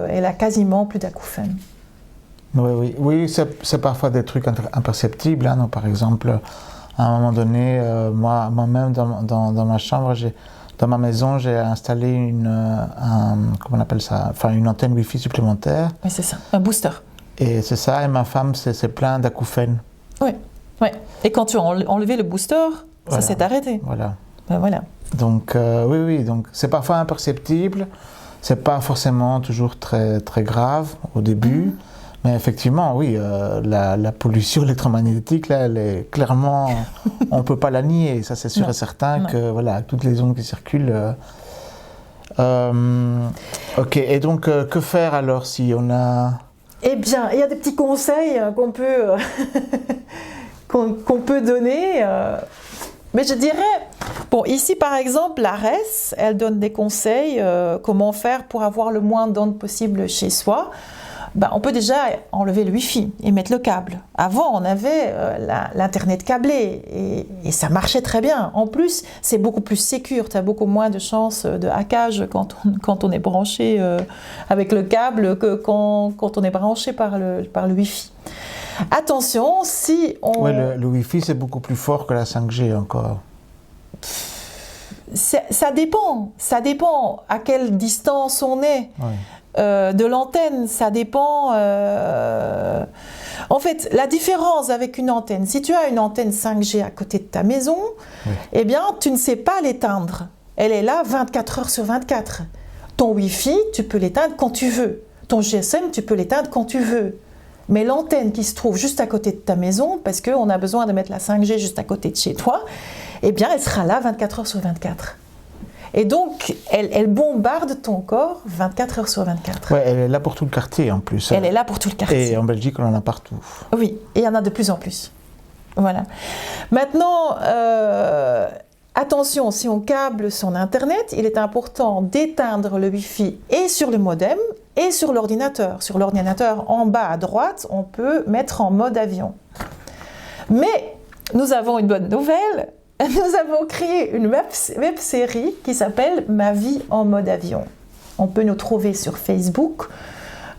elle a quasiment plus d'acouphènes. Oui, c'est parfois des trucs imperceptibles. Hein. Donc, par exemple, à un moment donné, moi-même dans ma chambre, dans ma maison, j'ai installé une antenne Wi-Fi supplémentaire. Oui, c'est ça, un booster. Et c'est ça, et ma femme s'est plein d'acouphènes. Oui. Et quand tu as enlevé le booster, ça s'est arrêté. Voilà. Voilà. Donc oui, donc c'est parfois imperceptible, c'est pas forcément toujours très très grave au début, Mais effectivement, oui, la pollution électromagnétique, là, elle est clairement, on ne peut pas la nier. Ça, c'est sûr et certain que voilà, toutes les ondes qui circulent. Ok, et donc, que faire alors si on a... Eh bien, il y a des petits conseils qu'on peut, qu'on peut donner. Mais je dirais, bon, ici par exemple, l'ARES, elle donne des conseils, comment faire pour avoir le moins d'ondes possible chez soi. Ben, on peut déjà enlever le Wi-Fi et mettre le câble. Avant, on avait l'Internet câblé et ça marchait très bien. En plus, c'est beaucoup plus sécure. Tu as beaucoup moins de chances de hackage quand on est branché avec le câble que quand on est branché par le Wi-Fi. Attention, si on... Oui, le Wi-Fi, c'est beaucoup plus fort que la 5G encore. Ça dépend à quelle distance on est. Oui. De l'antenne, ça dépend. En fait, la différence avec une antenne, si tu as une antenne 5G à côté de ta maison, oui. Eh bien, tu ne sais pas l'éteindre. Elle est là 24 heures sur 24. Ton Wi-Fi, tu peux l'éteindre quand tu veux. Ton GSM, tu peux l'éteindre quand tu veux. Mais l'antenne qui se trouve juste à côté de ta maison, parce qu'on a besoin de mettre la 5G juste à côté de chez toi, eh bien, elle sera là 24 heures sur 24. Et donc, elle bombarde ton corps 24 heures sur 24. Oui, elle est là pour tout le quartier en plus. Elle est là pour tout le quartier. Et en Belgique, on en a partout. Oui, et il y en a de plus en plus. Voilà. Maintenant, attention, si on câble son Internet, il est important d'éteindre le Wi-Fi et sur le modem et sur l'ordinateur. Sur l'ordinateur, en bas à droite, on peut mettre en mode avion. Mais nous avons une bonne nouvelle. Nous avons créé une web-série qui s'appelle « Ma vie en mode avion ». On peut nous trouver sur Facebook,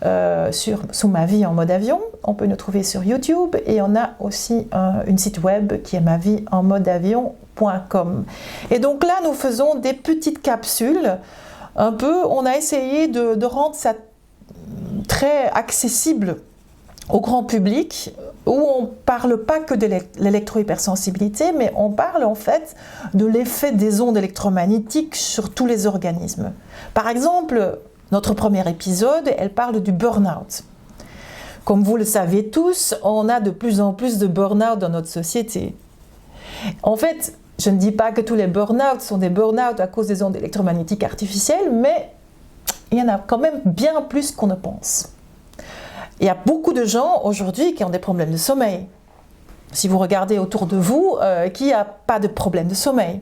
sous « Ma vie en mode avion ». On peut nous trouver sur YouTube et on a aussi une site web qui est maviehenmodeavion.com. Et donc là, nous faisons des petites capsules. Un peu, on a essayé de rendre ça très accessible au grand public, où on ne parle pas que de l'électrohypersensibilité, mais on parle en fait de l'effet des ondes électromagnétiques sur tous les organismes. Par exemple, notre premier épisode, elle parle du burn-out. Comme vous le savez tous, on a de plus en plus de burn-out dans notre société. En fait, je ne dis pas que tous les burn-out sont des burn-out à cause des ondes électromagnétiques artificielles, mais il y en a quand même bien plus qu'on ne pense. Il y a beaucoup de gens aujourd'hui qui ont des problèmes de sommeil. Si vous regardez autour de vous, qui n'a pas de problème de sommeil ?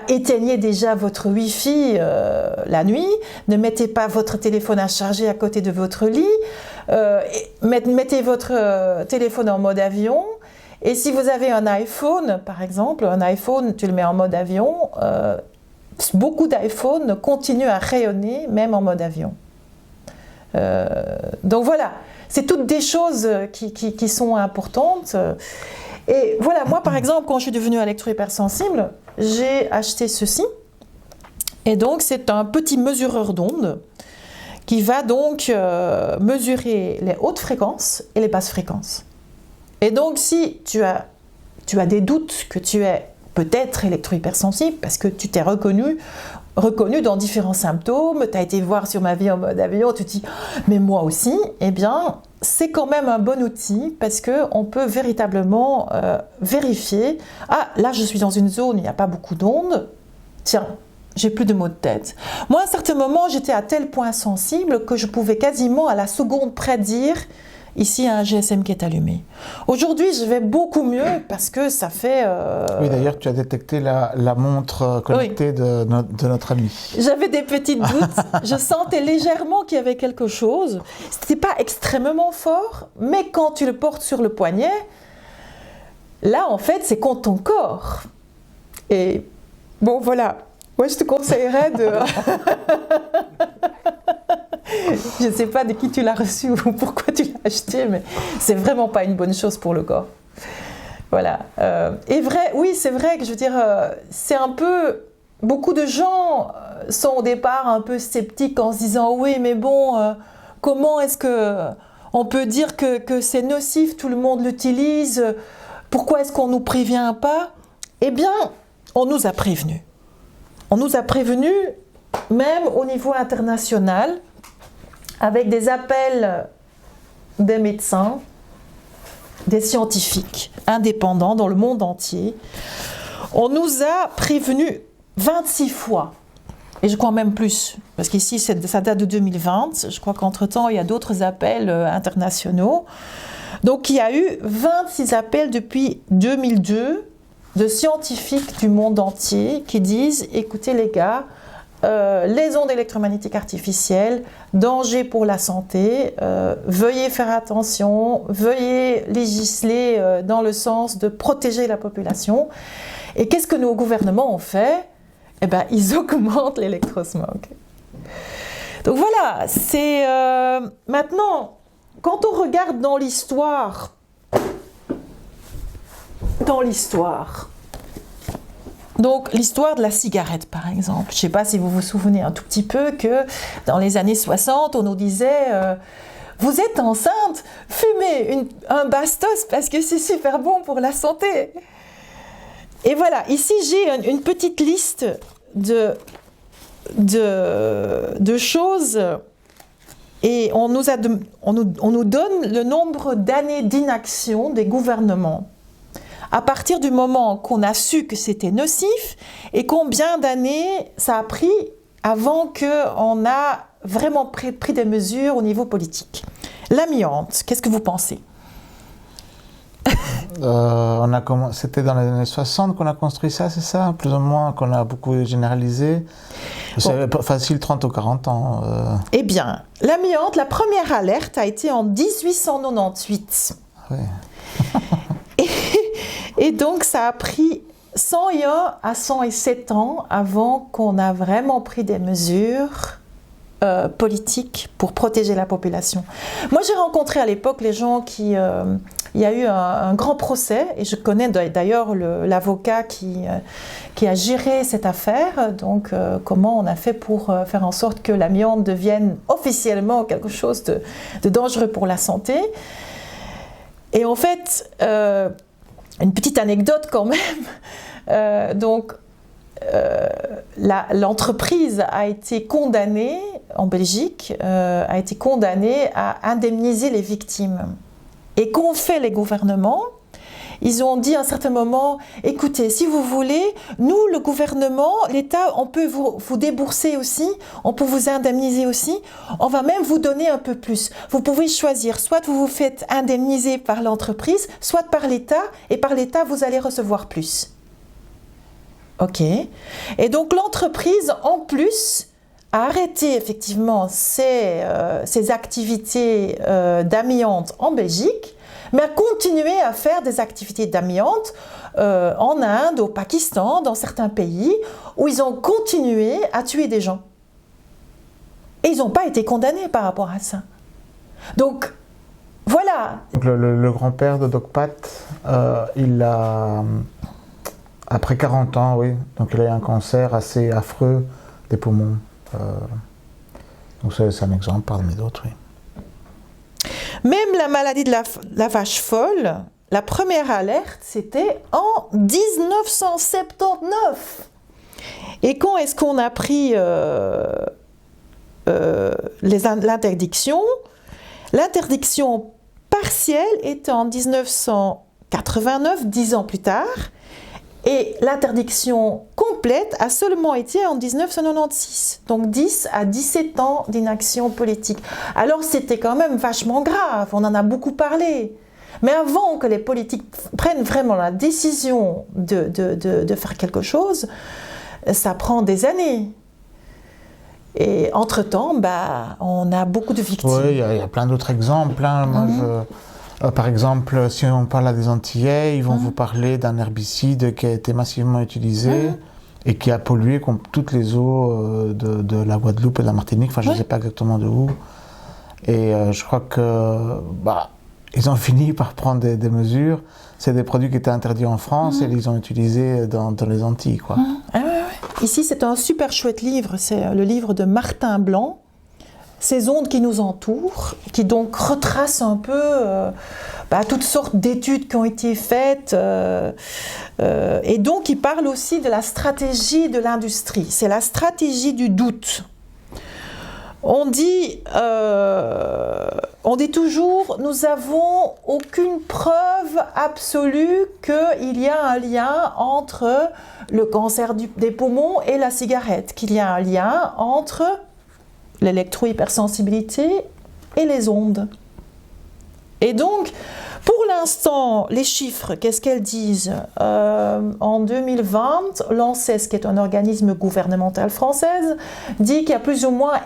Éteignez déjà votre Wi-Fi la nuit, ne mettez pas votre téléphone à charger à côté de votre lit, mettez votre téléphone en mode avion. Et si vous avez un iPhone, par exemple, un iPhone, tu le mets en mode avion, beaucoup d'iPhones continuent à rayonner même en mode avion. Donc voilà, c'est toutes des choses qui sont importantes. Et voilà, moi par exemple, quand je suis devenue électrohypersensible, j'ai acheté ceci. Et donc c'est un petit mesureur d'ondes qui va donc mesurer les hautes fréquences et les basses fréquences. Et donc si tu as des doutes que tu es peut-être électrohypersensible parce que tu t'es reconnu dans différents symptômes, tu as été voir sur Ma vie en mode avion, tu te dis « mais moi aussi », eh bien, c'est quand même un bon outil parce qu'on peut véritablement vérifier « ah, là je suis dans une zone où il n'y a pas beaucoup d'ondes, tiens, j'ai plus de maux de tête ». Moi, à un certain moment, j'étais à tel point sensible que je pouvais quasiment à la seconde près dire « ici, il y a un GSM qui est allumé ». Aujourd'hui, je vais beaucoup mieux parce que ça fait... Oui, d'ailleurs, tu as détecté la montre connectée de notre ami. J'avais des petits doutes. Je sentais légèrement qu'il y avait quelque chose. C'était pas extrêmement fort, mais quand tu le portes sur le poignet, là, en fait, c'est contre ton corps. Et bon, voilà. Moi, je te conseillerais de... Je ne sais pas de qui tu l'as reçu ou pourquoi tu l'as acheté, mais c'est vraiment pas une bonne chose pour le corps. Voilà. Et oui, c'est vrai que je veux dire, c'est un peu... Beaucoup de gens sont au départ un peu sceptiques en se disant « oui, mais bon, comment est-ce qu'on peut dire que c'est nocif, tout le monde l'utilise, pourquoi est-ce qu'on ne nous prévient pas ?» Eh bien, on nous a prévenus. On nous a prévenus, même au niveau international, avec des appels des médecins, des scientifiques indépendants dans le monde entier. On nous a prévenus 26 fois, et je crois même plus, parce qu'ici ça date de 2020, je crois qu'entre-temps il y a d'autres appels internationaux. Donc il y a eu 26 appels depuis 2002 de scientifiques du monde entier qui disent « Écoutez les gars, les ondes électromagnétiques artificielles, danger pour la santé, veuillez faire attention, veuillez législer dans le sens de protéger la population. » Et qu'est-ce que nos gouvernements ont fait? Eh bien, ils augmentent l'électrosmog. Donc voilà, c'est maintenant, quand on regarde dans l'histoire, donc l'histoire de la cigarette par exemple, je ne sais pas si vous vous souvenez un tout petit peu que dans les années 60, on nous disait vous êtes enceinte, fumez un bastos parce que c'est super bon pour la santé. Et voilà, ici j'ai une petite liste de choses et on nous donne le nombre d'années d'inaction des gouvernements à partir du moment qu'on a su que c'était nocif et combien d'années ça a pris avant qu'on a vraiment pris des mesures au niveau politique. L'amiante, qu'est-ce que vous pensez? C'était dans les années 60 qu'on a construit ça, c'est ça? Plus ou moins, qu'on a beaucoup généralisé. C'est facile, 30 ou 40 ans. Eh bien, l'amiante, la première alerte a été en 1898. Oui. Et donc, ça a pris 101 à 107 ans avant qu'on a vraiment pris des mesures politiques pour protéger la population. Moi, j'ai rencontré à l'époque les gens qui... il y a eu un grand procès, et je connais d'ailleurs l'avocat qui a géré cette affaire, donc comment on a fait pour faire en sorte que l'amiante devienne officiellement quelque chose de dangereux pour la santé. Et en fait, une petite anecdote quand même, l'entreprise a été condamnée, en Belgique, a été condamnée à indemniser les victimes. Et qu'ont fait les gouvernements? Ils ont dit à un certain moment, écoutez, si vous voulez, nous, le gouvernement, l'État, on peut vous débourser aussi, on peut vous indemniser aussi, on va même vous donner un peu plus. Vous pouvez choisir, soit vous vous faites indemniser par l'entreprise, soit par l'État, et par l'État, vous allez recevoir plus. Ok. Et donc l'entreprise, en plus, a arrêté effectivement ses activités d'amiante en Belgique, mais a continué à faire des activités d'amiante en Inde, au Pakistan, dans certains pays, où ils ont continué à tuer des gens. Et ils n'ont pas été condamnés par rapport à ça. Donc, voilà. Donc, le grand-père de Doc Pat, il a, après 40 ans, oui, donc il a eu un cancer assez affreux des poumons. Donc c'est un exemple parmi d'autres, oui. Même la maladie de la vache folle, la première alerte, c'était en 1979. Et quand est-ce qu'on a pris l'interdiction? L'interdiction partielle était en 1989, 10 ans plus tard. Et l'interdiction complète a seulement été en 1996, donc 10 à 17 ans d'inaction politique. Alors c'était quand même vachement grave, on en a beaucoup parlé. Mais avant que les politiques prennent vraiment la décision de faire quelque chose, ça prend des années. Et entre-temps, on a beaucoup de victimes. Oui, il y a plein d'autres exemples. Hein. Moi, par exemple, si on parle des Antillais, ils vont vous parler d'un herbicide qui a été massivement utilisé et qui a pollué comme toutes les eaux de la Guadeloupe et de la Martinique. Enfin, je ne sais pas exactement de où. Et je crois que ils ont fini par prendre des mesures. C'est des produits qui étaient interdits en France et ils les ont utilisés dans les Antilles, quoi. Ici, c'est un super chouette livre. C'est le livre de Martin Blanc. Ces ondes qui nous entourent, qui donc retracent un peu toutes sortes d'études qui ont été faites. Et donc, il parle aussi de la stratégie de l'industrie. C'est la stratégie du doute. On dit toujours, nous n'avons aucune preuve absolue qu'il y a un lien entre le cancer des poumons et la cigarette, qu'il y a un lien entre l'électrohypersensibilité et les ondes. Et donc, pour l'instant, les chiffres, qu'est-ce qu'elles disent? En 2020, l'ANSES, qui est un organisme gouvernemental français, dit qu'il y a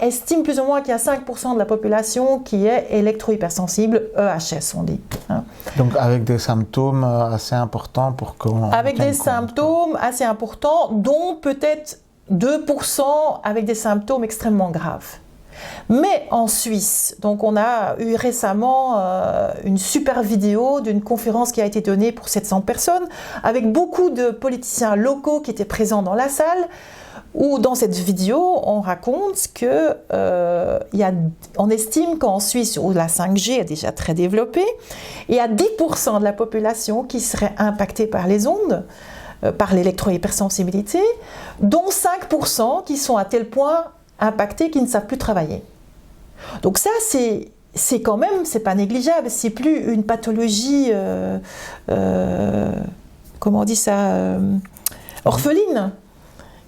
estime plus ou moins qu'il y a 5% de la population qui est électro-hypersensible, EHS on dit. Hein. Donc avec des symptômes assez importants pour qu'on... Avec des symptômes assez importants, dont peut-être 2% avec des symptômes extrêmement graves. Mais en Suisse, donc on a eu récemment une super vidéo d'une conférence qui a été donnée pour 700 personnes avec beaucoup de politiciens locaux qui étaient présents dans la salle, où dans cette vidéo on raconte que on estime qu'en Suisse, où la 5G est déjà très développée, il y a 10% de la population qui serait impactée par les ondes, par l'électrohypersensibilité, dont 5% qui sont à tel point impactés qui ne savent plus travailler. Donc ça, c'est quand même, c'est pas négligeable, c'est plus une pathologie, comment on dit ça, orpheline.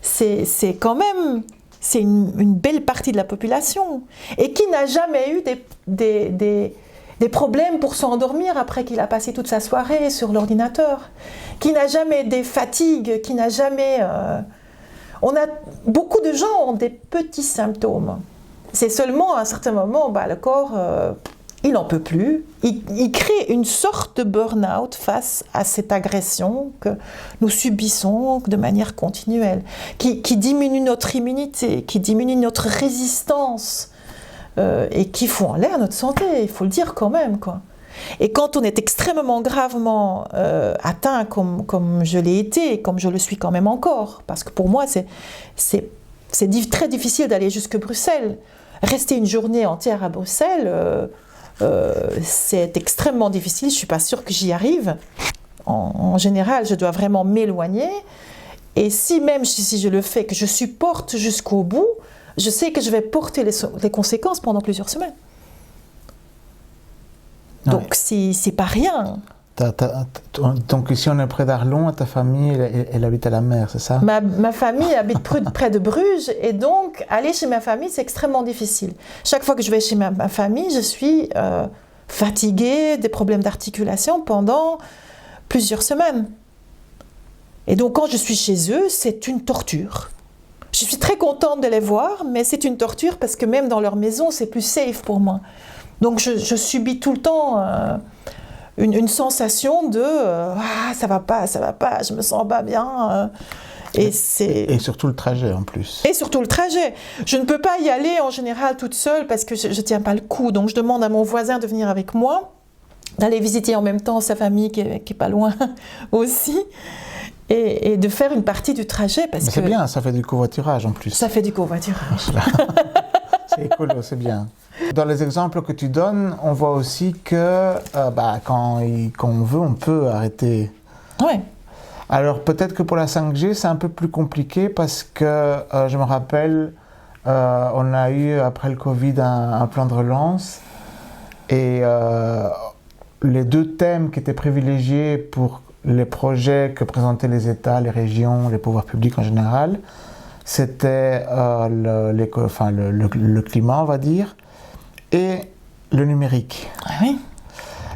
C'est quand même, c'est une belle partie de la population et qui n'a jamais eu des problèmes pour s'endormir après qu'il a passé toute sa soirée sur l'ordinateur, qui n'a jamais des fatigues, qui n'a jamais... beaucoup de gens ont des petits symptômes. C'est seulement à un certain moment, le corps, il n'en peut plus. Il crée une sorte de burn-out face à cette agression que nous subissons de manière continuelle, qui diminue notre immunité, qui diminue notre résistance et qui fout en l'air notre santé, il faut le dire quand même, quoi. Et quand on est extrêmement gravement atteint comme je l'ai été et comme je le suis quand même encore, parce que pour moi c'est très difficile d'aller jusque Bruxelles. Rester une journée entière à Bruxelles, c'est extrêmement difficile, je ne suis pas sûre que j'y arrive. En général, je dois vraiment m'éloigner. Et même si je le fais, que je supporte jusqu'au bout, je sais que je vais porter les conséquences pendant plusieurs semaines. Donc, c'est pas rien. Donc, ici, on est près d'Arlon, ta famille, elle habite à la mer, c'est ça? Ma famille habite près de Bruges, et donc, aller chez ma famille, c'est extrêmement difficile. Chaque fois que je vais chez ma famille, je suis fatiguée, des problèmes d'articulation pendant plusieurs semaines. Et donc, quand je suis chez eux, c'est une torture. Je suis très contente de les voir, mais c'est une torture parce que même dans leur maison, c'est plus safe pour moi. Donc je subis tout le temps une sensation de ça va pas, je me sens pas bien. Et surtout le trajet en plus. Et surtout le trajet. Je ne peux pas y aller en général toute seule parce que je tiens pas le coup. Donc je demande à mon voisin de venir avec moi, d'aller visiter en même temps sa famille qui est pas loin aussi. Et de faire une partie du trajet. Parce que c'est bien, ça fait du covoiturage en plus. Ça fait du covoiturage. C'est écolo, c'est bien. Dans les exemples que tu donnes, on voit aussi que quand on veut, on peut arrêter. Ouais. Alors peut-être que pour la 5G, c'est un peu plus compliqué parce que je me rappelle, on a eu après le Covid un plan de relance et les deux thèmes qui étaient privilégiés pour les projets que présentaient les États, les régions, les pouvoirs publics en général, c'était le climat, on va dire, et le numérique. Ah oui.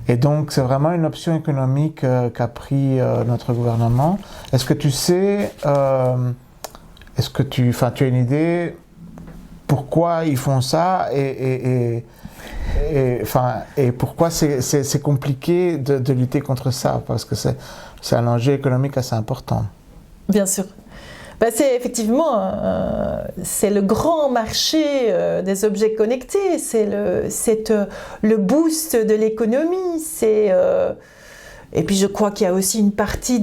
Et donc, c'est vraiment une option économique qu'a pris notre gouvernement. Est-ce que tu sais, tu as une idée pourquoi ils font ça et pourquoi c'est compliqué de lutter contre ça? Parce que c'est un enjeu économique assez important. Bien sûr. C'est effectivement c'est le grand marché des objets connectés, c'est le boost de l'économie. Et puis je crois qu'il y a aussi une partie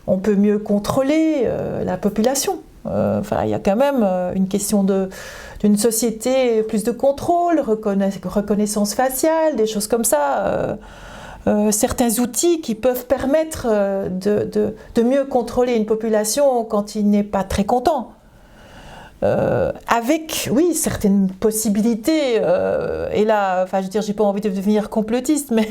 on peut mieux contrôler la population. Il y a quand même une question d'une société, plus de contrôle, reconnaissance faciale, des choses comme ça. Certains outils qui peuvent permettre de mieux contrôler une population quand il n'est pas très content. avec, oui, certaines possibilités. Et là, enfin, je veux dire, j'ai pas envie de devenir complotiste, mais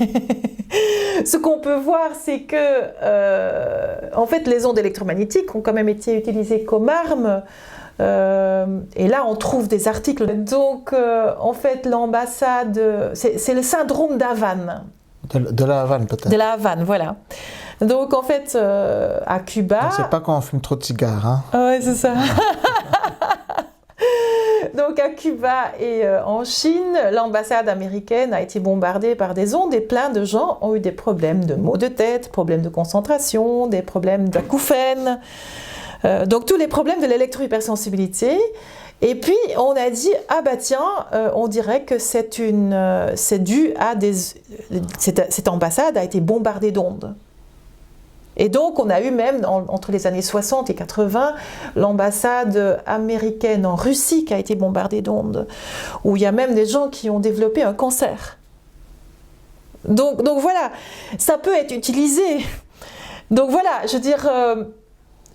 ce qu'on peut voir, c'est que, en fait, les ondes électromagnétiques ont quand même été utilisées comme arme. Et là, on trouve des articles. Donc, en fait, l'ambassade, c'est le syndrome d'Havane. De la Havane, peut-être. De la Havane, voilà. Donc, en fait, à Cuba... C'est pas quand on fume trop de cigares, hein. Ouais, c'est ça. Donc, à Cuba et en Chine, l'ambassade américaine a été bombardée par des ondes et plein de gens ont eu des problèmes de maux de tête, problèmes de concentration, des problèmes d'acouphènes. Donc, tous les problèmes de l'électro-hypersensibilité. Et puis, on a dit, ah bah tiens, on dirait que c'est dû à cette ambassade a été bombardée d'ondes. Et donc, on a eu même, entre les années 60 et 80, l'ambassade américaine en Russie qui a été bombardée d'ondes, où il y a même des gens qui ont développé un cancer. Donc voilà, ça peut être utilisé. Donc voilà, je veux dire,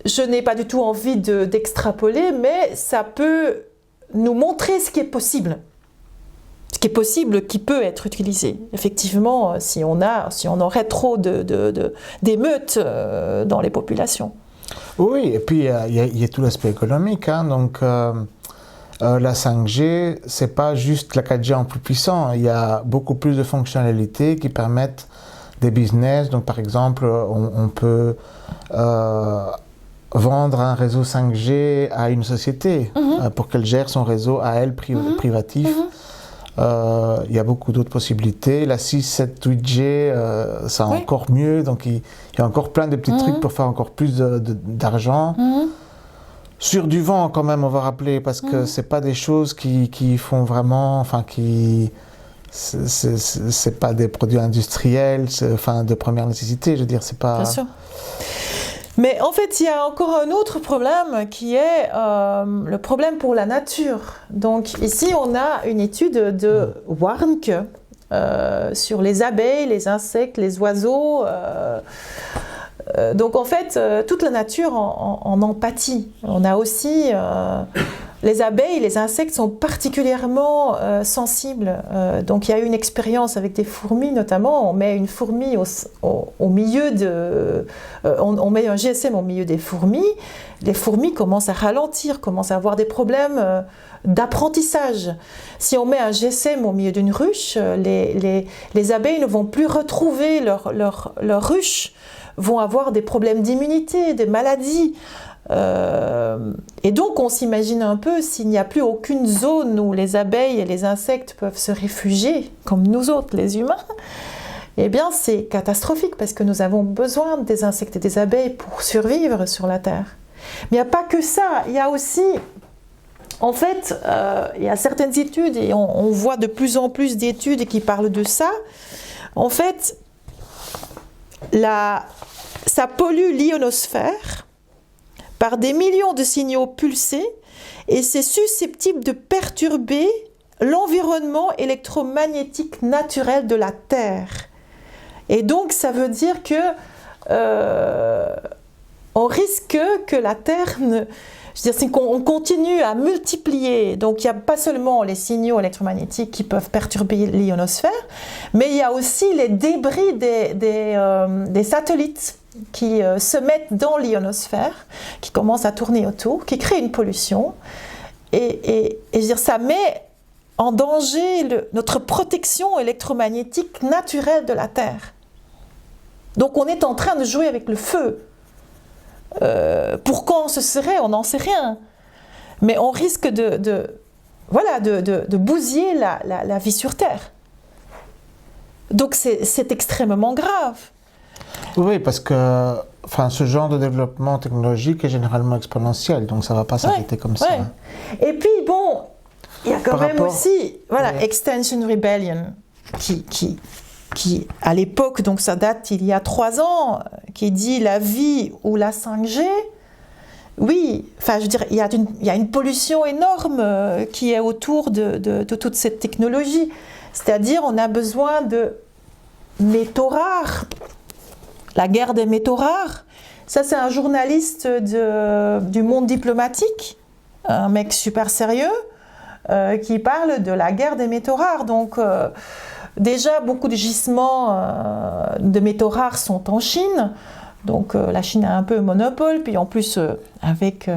je n'ai pas du tout envie d'extrapoler, mais ça peut nous montrer ce qui est possible. Ce qui est possible, qui peut être utilisé. Effectivement, si on aurait trop d'émeutes dans les populations. Oui, et puis il y a tout l'aspect économique. Hein, donc, la 5G, c'est pas juste la 4G en plus puissant. Il y a beaucoup plus de fonctionnalités qui permettent des business. Donc, par exemple, on peut vendre un réseau 5G à une société pour qu'elle gère son réseau à elle privatif. Il y a beaucoup d'autres possibilités. La 6, 7, 8G, c'est encore mieux. Donc, il y a encore plein de petits trucs pour faire encore plus d'argent. Sur du vent, quand même, on va rappeler, parce que c'est pas des choses qui font vraiment... Enfin, c'est pas des produits industriels, enfin, de première nécessité. Je veux dire, c'est pas... Bien sûr. Mais en fait, il y a encore un autre problème qui est le problème pour la nature. Donc ici, on a une étude de Warnke sur les abeilles, les insectes, les oiseaux. Donc en fait, toute la nature en pâtit. On a aussi... les abeilles, les insectes sont particulièrement sensibles. Donc il y a eu une expérience avec des fourmis notamment. On met une fourmi au milieu de... on met un GSM au milieu des fourmis. Les fourmis commencent à ralentir, commencent à avoir des problèmes d'apprentissage. Si on met un GSM au milieu d'une ruche, les abeilles ne vont plus retrouver leur ruche, vont avoir des problèmes d'immunité, des maladies. Et donc on s'imagine un peu s'il n'y a plus aucune zone où les abeilles et les insectes peuvent se réfugier, comme nous autres les humains, eh bien c'est catastrophique parce que nous avons besoin des insectes et des abeilles pour survivre sur la Terre. Mais il n'y a pas que ça, il y a aussi, en fait, il y a certaines études et on voit de plus en plus d'études qui parlent de ça. En fait, ça pollue l'ionosphère par des millions de signaux pulsés et c'est susceptible de perturber l'environnement électromagnétique naturel de la Terre. Et donc, ça veut dire que on risque que la Terre je veux dire, c'est qu'on continue à multiplier. Donc, il n'y a pas seulement les signaux électromagnétiques qui peuvent perturber l'ionosphère, mais il y a aussi les débris des satellites qui se mettent dans l'ionosphère, qui commencent à tourner autour, qui créent une pollution. Et je veux dire, ça met en danger notre protection électromagnétique naturelle de la Terre. Donc, on est en train de jouer avec le feu. Pour quand ce serait, on n'en sait rien. Mais on risque de bousiller la vie sur Terre. Donc c'est extrêmement grave. Oui, parce que ce genre de développement technologique est généralement exponentiel, donc ça ne va pas s'arrêter comme ça. Et puis bon, il y a quand même aussi Extinction Rebellion qui, à l'époque, donc ça date il y a 3 ans, qui dit la vie ou la 5G, oui, je veux dire, il y a une pollution énorme qui est autour de toute cette technologie. C'est-à-dire, on a besoin de métaux rares, la guerre des métaux rares. Ça, c'est un journaliste du monde diplomatique un mec super sérieux, qui parle de la guerre des métaux rares. Donc, déjà, beaucoup de gisements de métaux rares sont en Chine. Donc, la Chine a un peu un monopole. Puis, en plus, avec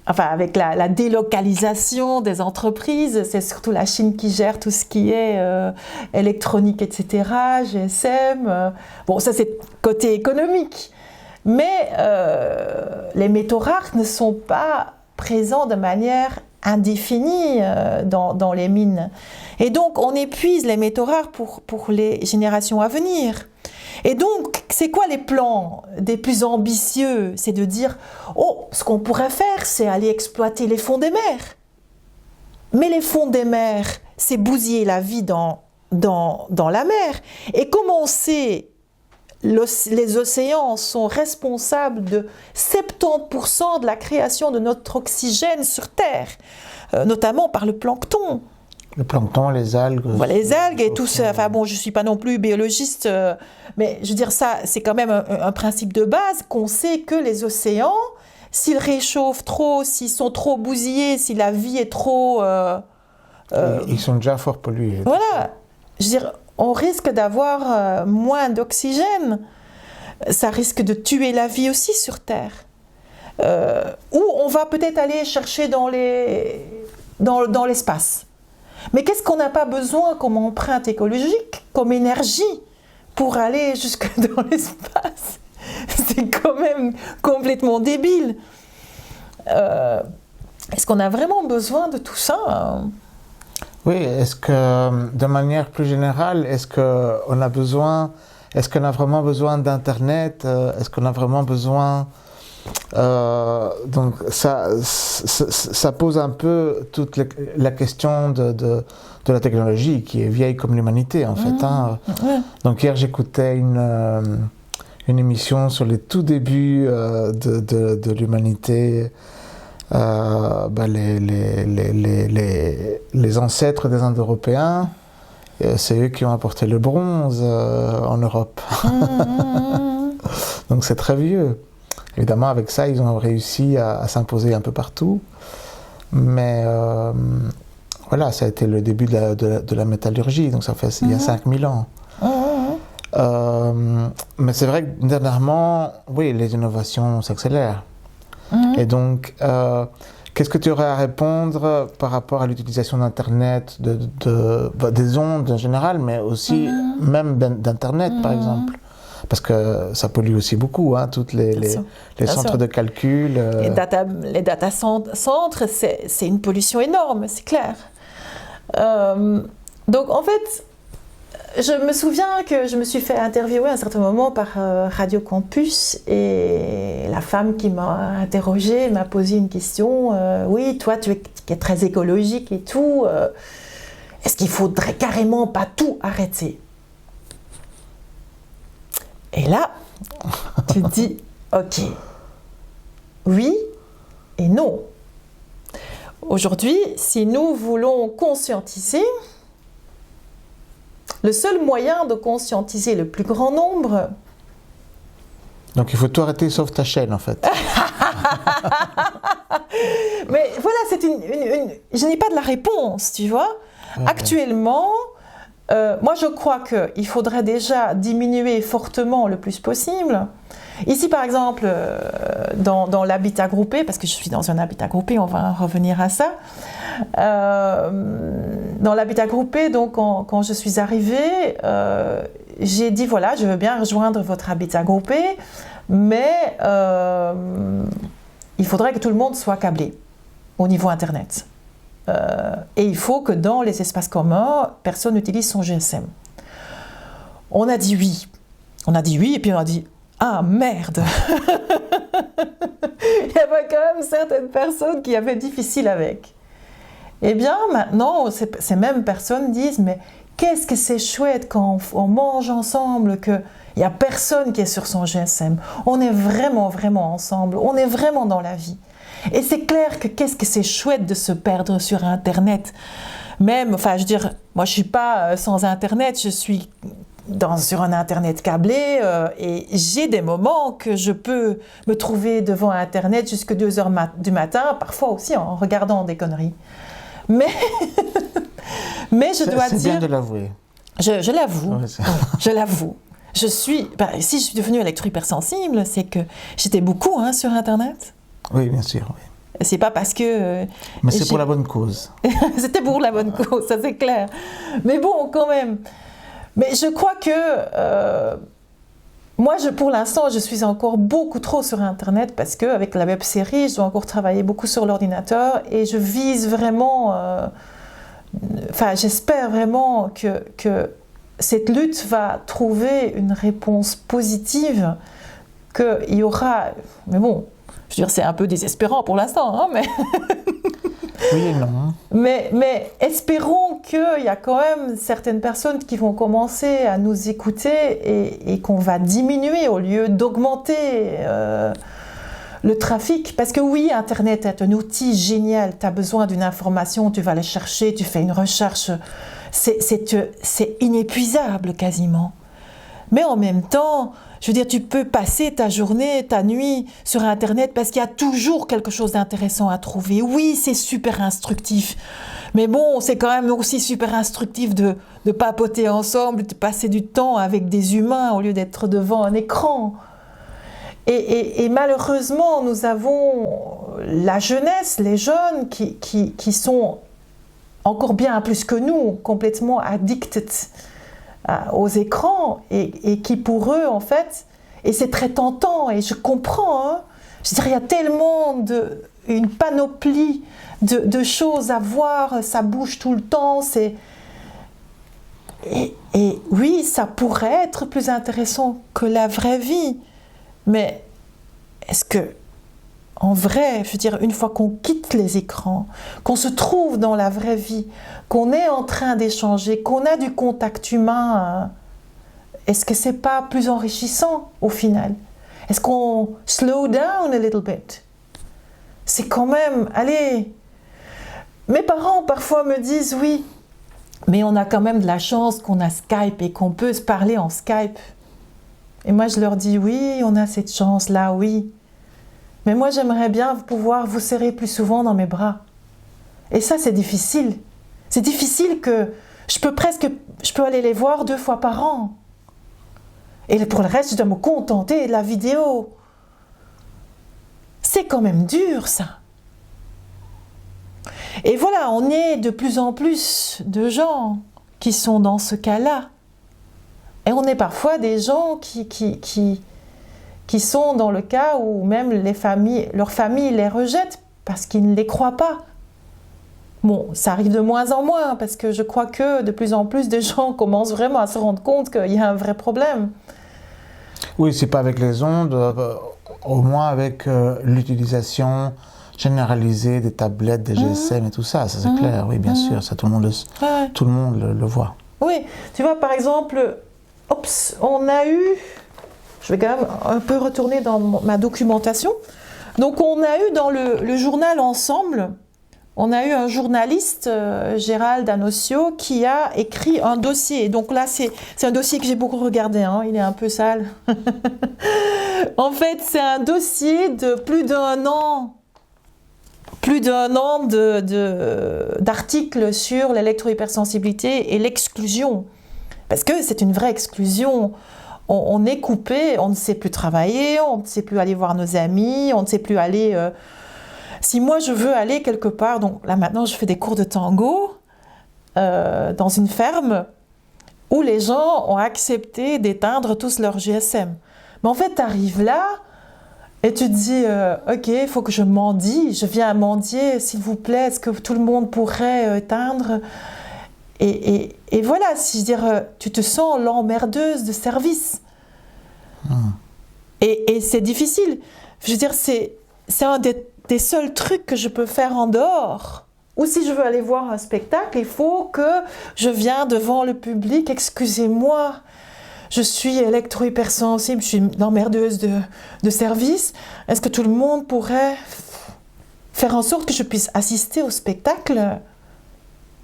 avec la délocalisation des entreprises, c'est surtout la Chine qui gère tout ce qui est électronique, etc., GSM. Bon, ça, c'est côté économique. Mais les métaux rares ne sont pas présents de manière indéfinie dans les mines. Et donc, on épuise les métaux rares pour les générations à venir. Et donc, c'est quoi les plans des plus ambitieux? C'est de dire, ce qu'on pourrait faire, c'est aller exploiter les fonds des mers. Mais les fonds des mers, c'est bousiller la vie dans la mer. Et comme on sait, les océans sont responsables de 70% de la création de notre oxygène sur Terre, notamment par le plancton. Le plancton, les algues. Voilà, les algues et tout ça. Enfin bon, je ne suis pas non plus biologiste, mais je veux dire, ça, c'est quand même un principe de base qu'on sait que les océans, s'ils réchauffent trop, s'ils sont trop bousillés, si la vie est trop... Ils sont déjà fort pollués. Voilà. Je veux dire, on risque d'avoir moins d'oxygène. Ça risque de tuer la vie aussi sur Terre. Ou on va peut-être aller chercher dans l'espace. Mais qu'est-ce qu'on n'a pas besoin comme empreinte écologique, comme énergie, pour aller jusque dans l'espace? C'est quand même complètement débile. Est-ce qu'on a vraiment besoin de tout ça? Oui, est-ce que, de manière plus générale, est-ce qu'on a vraiment besoin d'Internet? Est-ce qu'on a vraiment besoin... donc ça pose un peu toute la question de la technologie qui est vieille comme l'humanité en fait. Donc hier j'écoutais une émission sur les tout débuts de l'humanité, les ancêtres des Indo-Européens, c'est eux qui ont apporté le bronze en Europe. Donc c'est très vieux. Évidemment, avec ça, ils ont réussi à s'imposer un peu partout. Mais voilà, ça a été le début de la métallurgie, donc ça fait il y a 5000 ans. Mais c'est vrai que dernièrement, oui, les innovations s'accélèrent. Et donc, qu'est-ce que tu aurais à répondre par rapport à l'utilisation d'Internet, des ondes en général, mais aussi même d'Internet, par exemple? Parce que ça pollue aussi beaucoup, toutes les centres de calcul. Les data centres, c'est une pollution énorme, c'est clair. Donc en fait, je me souviens que je me suis fait interviewer à un certain moment par Radio Campus et la femme qui m'a interrogée m'a posé une question. Oui, toi, tu es très écologique et tout. Est-ce qu'il faudrait carrément pas tout arrêter? Et là, tu te dis, ok, oui et non. Aujourd'hui, si nous voulons conscientiser, le seul moyen de conscientiser le plus grand nombre... Donc il faut tout arrêter sauf ta chaîne en fait. Mais voilà, je n'ai pas de la réponse, tu vois. Okay. Actuellement... moi, je crois qu'il faudrait déjà diminuer fortement le plus possible. Ici, par exemple, dans l'habitat groupé, parce que je suis dans un habitat groupé, on va revenir à ça. Dans l'habitat groupé, donc, quand je suis arrivée, j'ai dit, voilà, je veux bien rejoindre votre habitat groupé, mais il faudrait que tout le monde soit câblé au niveau Internet. Et il faut que dans les espaces communs, personne n'utilise son GSM. On a dit oui. Et puis on a dit ah merde. Il y avait quand même certaines personnes qui avaient difficile avec. Eh bien maintenant, ces mêmes personnes disent mais qu'est-ce que c'est chouette quand on mange ensemble, qu'il n'y a personne qui est sur son GSM. On est vraiment, vraiment ensemble. On est vraiment dans la vie. Et c'est clair que qu'est-ce que c'est chouette de se perdre sur Internet. Même, enfin, je veux dire, moi je ne suis pas sans Internet, je suis sur un Internet câblé et j'ai des moments que je peux me trouver devant Internet jusqu'à 2 heures du matin, parfois aussi en regardant des conneries. Mais, mais je dois dire... C'est bien de l'avouer. Je l'avoue, Ouais, je l'avoue. Si je suis devenue électro-hypersensible, c'est que j'étais beaucoup sur Internet. Oui, bien sûr. Oui. C'est pas parce que... Mais c'est pour la bonne cause. C'était pour la bonne cause, ça c'est clair. Mais bon, quand même. Mais je crois que... moi, pour l'instant, je suis encore beaucoup trop sur Internet parce qu'avec la web-série, je dois encore travailler beaucoup sur l'ordinateur et je vise vraiment... j'espère vraiment que cette lutte va trouver une réponse positive, qu'il y aura... Mais bon, je veux dire, c'est un peu désespérant pour l'instant, mais... Oui et non. Mais espérons qu'il y a quand même certaines personnes qui vont commencer à nous écouter et qu'on va diminuer au lieu d'augmenter le trafic. Parce que oui, Internet est un outil génial. Tu as besoin d'une information, tu vas la chercher, tu fais une recherche. C'est inépuisable quasiment. Mais en même temps, je veux dire, tu peux passer ta journée, ta nuit sur Internet parce qu'il y a toujours quelque chose d'intéressant à trouver. Oui, c'est super instructif. Mais bon, c'est quand même aussi super instructif de papoter ensemble, de passer du temps avec des humains au lieu d'être devant un écran. Et malheureusement, nous avons la jeunesse, les jeunes qui sont encore bien plus que nous, complètement addicted aux écrans et qui pour eux en fait, et c'est très tentant et je comprends, je veux dire, il y a tellement une panoplie de choses à voir, ça bouge tout le temps, et oui, ça pourrait être plus intéressant que la vraie vie, mais est-ce que en vrai, je veux dire, une fois qu'on quitte les écrans, qu'on se trouve dans la vraie vie, qu'on est en train d'échanger, qu'on a du contact humain, est-ce que c'est pas plus enrichissant au final? Est-ce qu'on slow down a little bit? C'est quand même, allez, mes parents parfois me disent oui, mais on a quand même de la chance qu'on a Skype et qu'on peut se parler en Skype. Et moi je leur dis oui, on a cette chance-là, oui. Mais moi, j'aimerais bien pouvoir vous serrer plus souvent dans mes bras. Et ça, c'est difficile. C'est difficile que je peux aller les voir 2 fois par an. Et pour le reste, je dois me contenter de la vidéo. C'est quand même dur, ça. Et voilà, on est de plus en plus de gens qui sont dans ce cas-là. Et on est parfois des gens qui sont dans le cas où même leurs familles les rejettent parce qu'ils ne les croient pas. Bon, ça arrive de moins en moins parce que je crois que de plus en plus de gens commencent vraiment à se rendre compte qu'il y a un vrai problème. Oui, c'est pas avec les ondes, au moins avec l'utilisation généralisée des tablettes, des GSM et tout ça, ça c'est clair, oui, bien sûr, ça tout le monde le voit. Oui, tu vois, par exemple, on a eu... Je vais quand même un peu retourner dans ma documentation. Donc, on a eu dans le journal Ensemble, on a eu un journaliste, Gérald Danosio, qui a écrit un dossier. Donc là, c'est un dossier que j'ai beaucoup regardé, il est un peu sale. En fait, c'est un dossier de plus d'un an d'articles sur l'électrohypersensibilité et l'exclusion. Parce que c'est une vraie exclusion. On est coupé, on ne sait plus travailler, on ne sait plus aller voir nos amis, on ne sait plus aller... Si moi je veux aller quelque part, donc là maintenant je fais des cours de tango dans une ferme où les gens ont accepté d'éteindre tous leurs GSM. Mais en fait tu arrives là et tu te dis ok, il faut que je mendie, je viens à mendier, s'il vous plaît, est-ce que tout le monde pourrait éteindre ? Et voilà, si je veux dire, tu te sens l'emmerdeuse de service. Et c'est difficile. Je veux dire, c'est un des seuls trucs que je peux faire en dehors. Ou si je veux aller voir un spectacle, il faut que je vienne devant le public. Excusez-moi, je suis électro-hypersensible, je suis l'emmerdeuse de service. Est-ce que tout le monde pourrait faire en sorte que je puisse assister au spectacle ?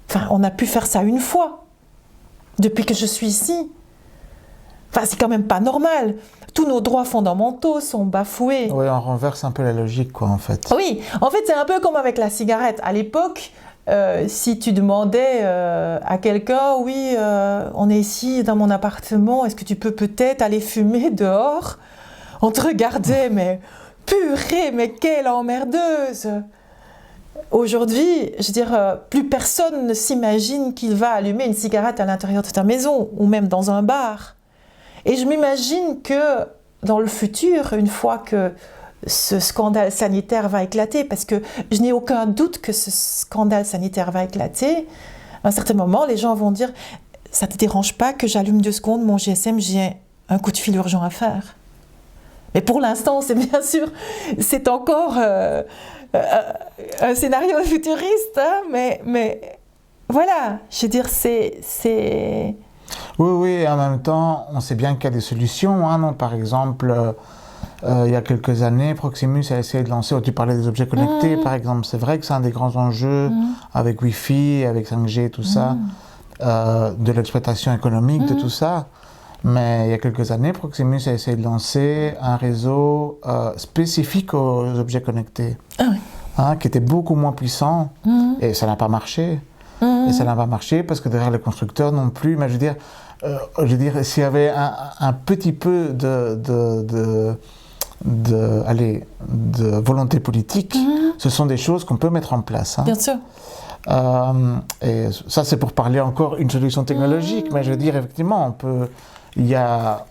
Enfin, on a pu faire ça une fois, depuis que je suis ici. Enfin, c'est quand même pas normal. Tous nos droits fondamentaux sont bafoués. Oui, on renverse un peu la logique, quoi, en fait. Oui, en fait, c'est un peu comme avec la cigarette. À l'époque, si tu demandais à quelqu'un, oui, on est ici dans mon appartement, est-ce que tu peux peut-être aller fumer dehors? On te regardait, mais purée, mais quelle emmerdeuse! Aujourd'hui, je veux dire, plus personne ne s'imagine qu'il va allumer une cigarette à l'intérieur de ta maison ou même dans un bar. Et je m'imagine que dans le futur, une fois que ce scandale sanitaire va éclater, parce que je n'ai aucun doute que ce scandale sanitaire va éclater, à un certain moment, les gens vont dire « ça ne te dérange pas que j'allume 2 secondes mon GSM, j'ai un coup de fil urgent à faire ». Mais pour l'instant, c'est bien sûr, c'est encore un scénario futuriste, hein, mais voilà, je veux dire, c'est... Oui, et en même temps, on sait bien qu'il y a des solutions. Hein, non, par exemple, il y a quelques années, Proximus a essayé de lancer, tu parlais des objets connectés, par exemple. C'est vrai que c'est un des grands enjeux avec Wi-Fi, avec 5G et tout ça, de l'exploitation économique de tout ça. Mais il y a quelques années, Proximus a essayé de lancer un réseau spécifique aux objets connectés, qui était beaucoup moins puissant, et ça n'a pas marché. Et ça n'a pas marché parce que derrière les constructeurs non plus, mais je veux dire s'il y avait un petit peu de volonté politique, ce sont des choses qu'on peut mettre en place. Hein. Bien sûr. Et ça, c'est pour parler encore une solution technologique, mais je veux dire, effectivement, il y a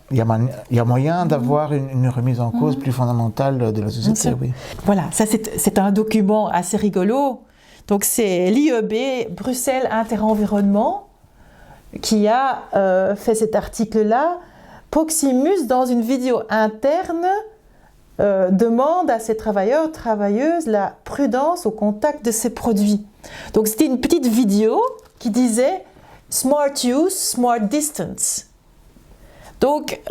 moyen d'avoir une remise en cause plus fondamentale de la société. Oui. Voilà, ça c'est un document assez rigolo. Donc c'est l'IEB, Bruxelles Interenvironnement, qui a fait cet article-là. Proximus, dans une vidéo interne, demande à ses travailleurs, travailleuses, la prudence au contact de ces produits. Donc c'était une petite vidéo qui disait « Smart use, smart distance ». Donc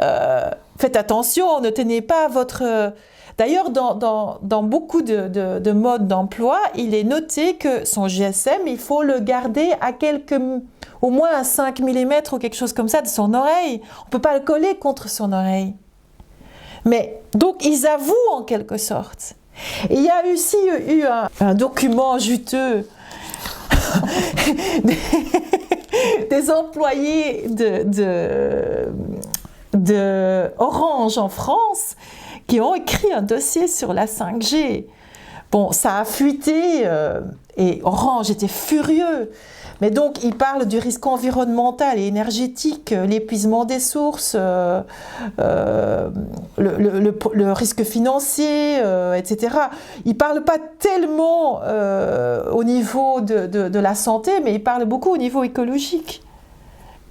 faites attention, ne tenez pas votre... D'ailleurs, dans beaucoup de modes d'emploi, il est noté que son GSM, il faut le garder à au moins à 5 mm ou quelque chose comme ça de son oreille. On ne peut pas le coller contre son oreille. Mais donc, ils avouent en quelque sorte. Et il y a aussi eu un document juteux des employés de Orange en France qui ont écrit un dossier sur la 5G. Bon, ça a fuité et Orange était furieux. Mais donc, il parle du risque environnemental et énergétique, l'épuisement des sources, le risque financier, etc. Il ne parle pas tellement au niveau de la santé, mais il parle beaucoup au niveau écologique.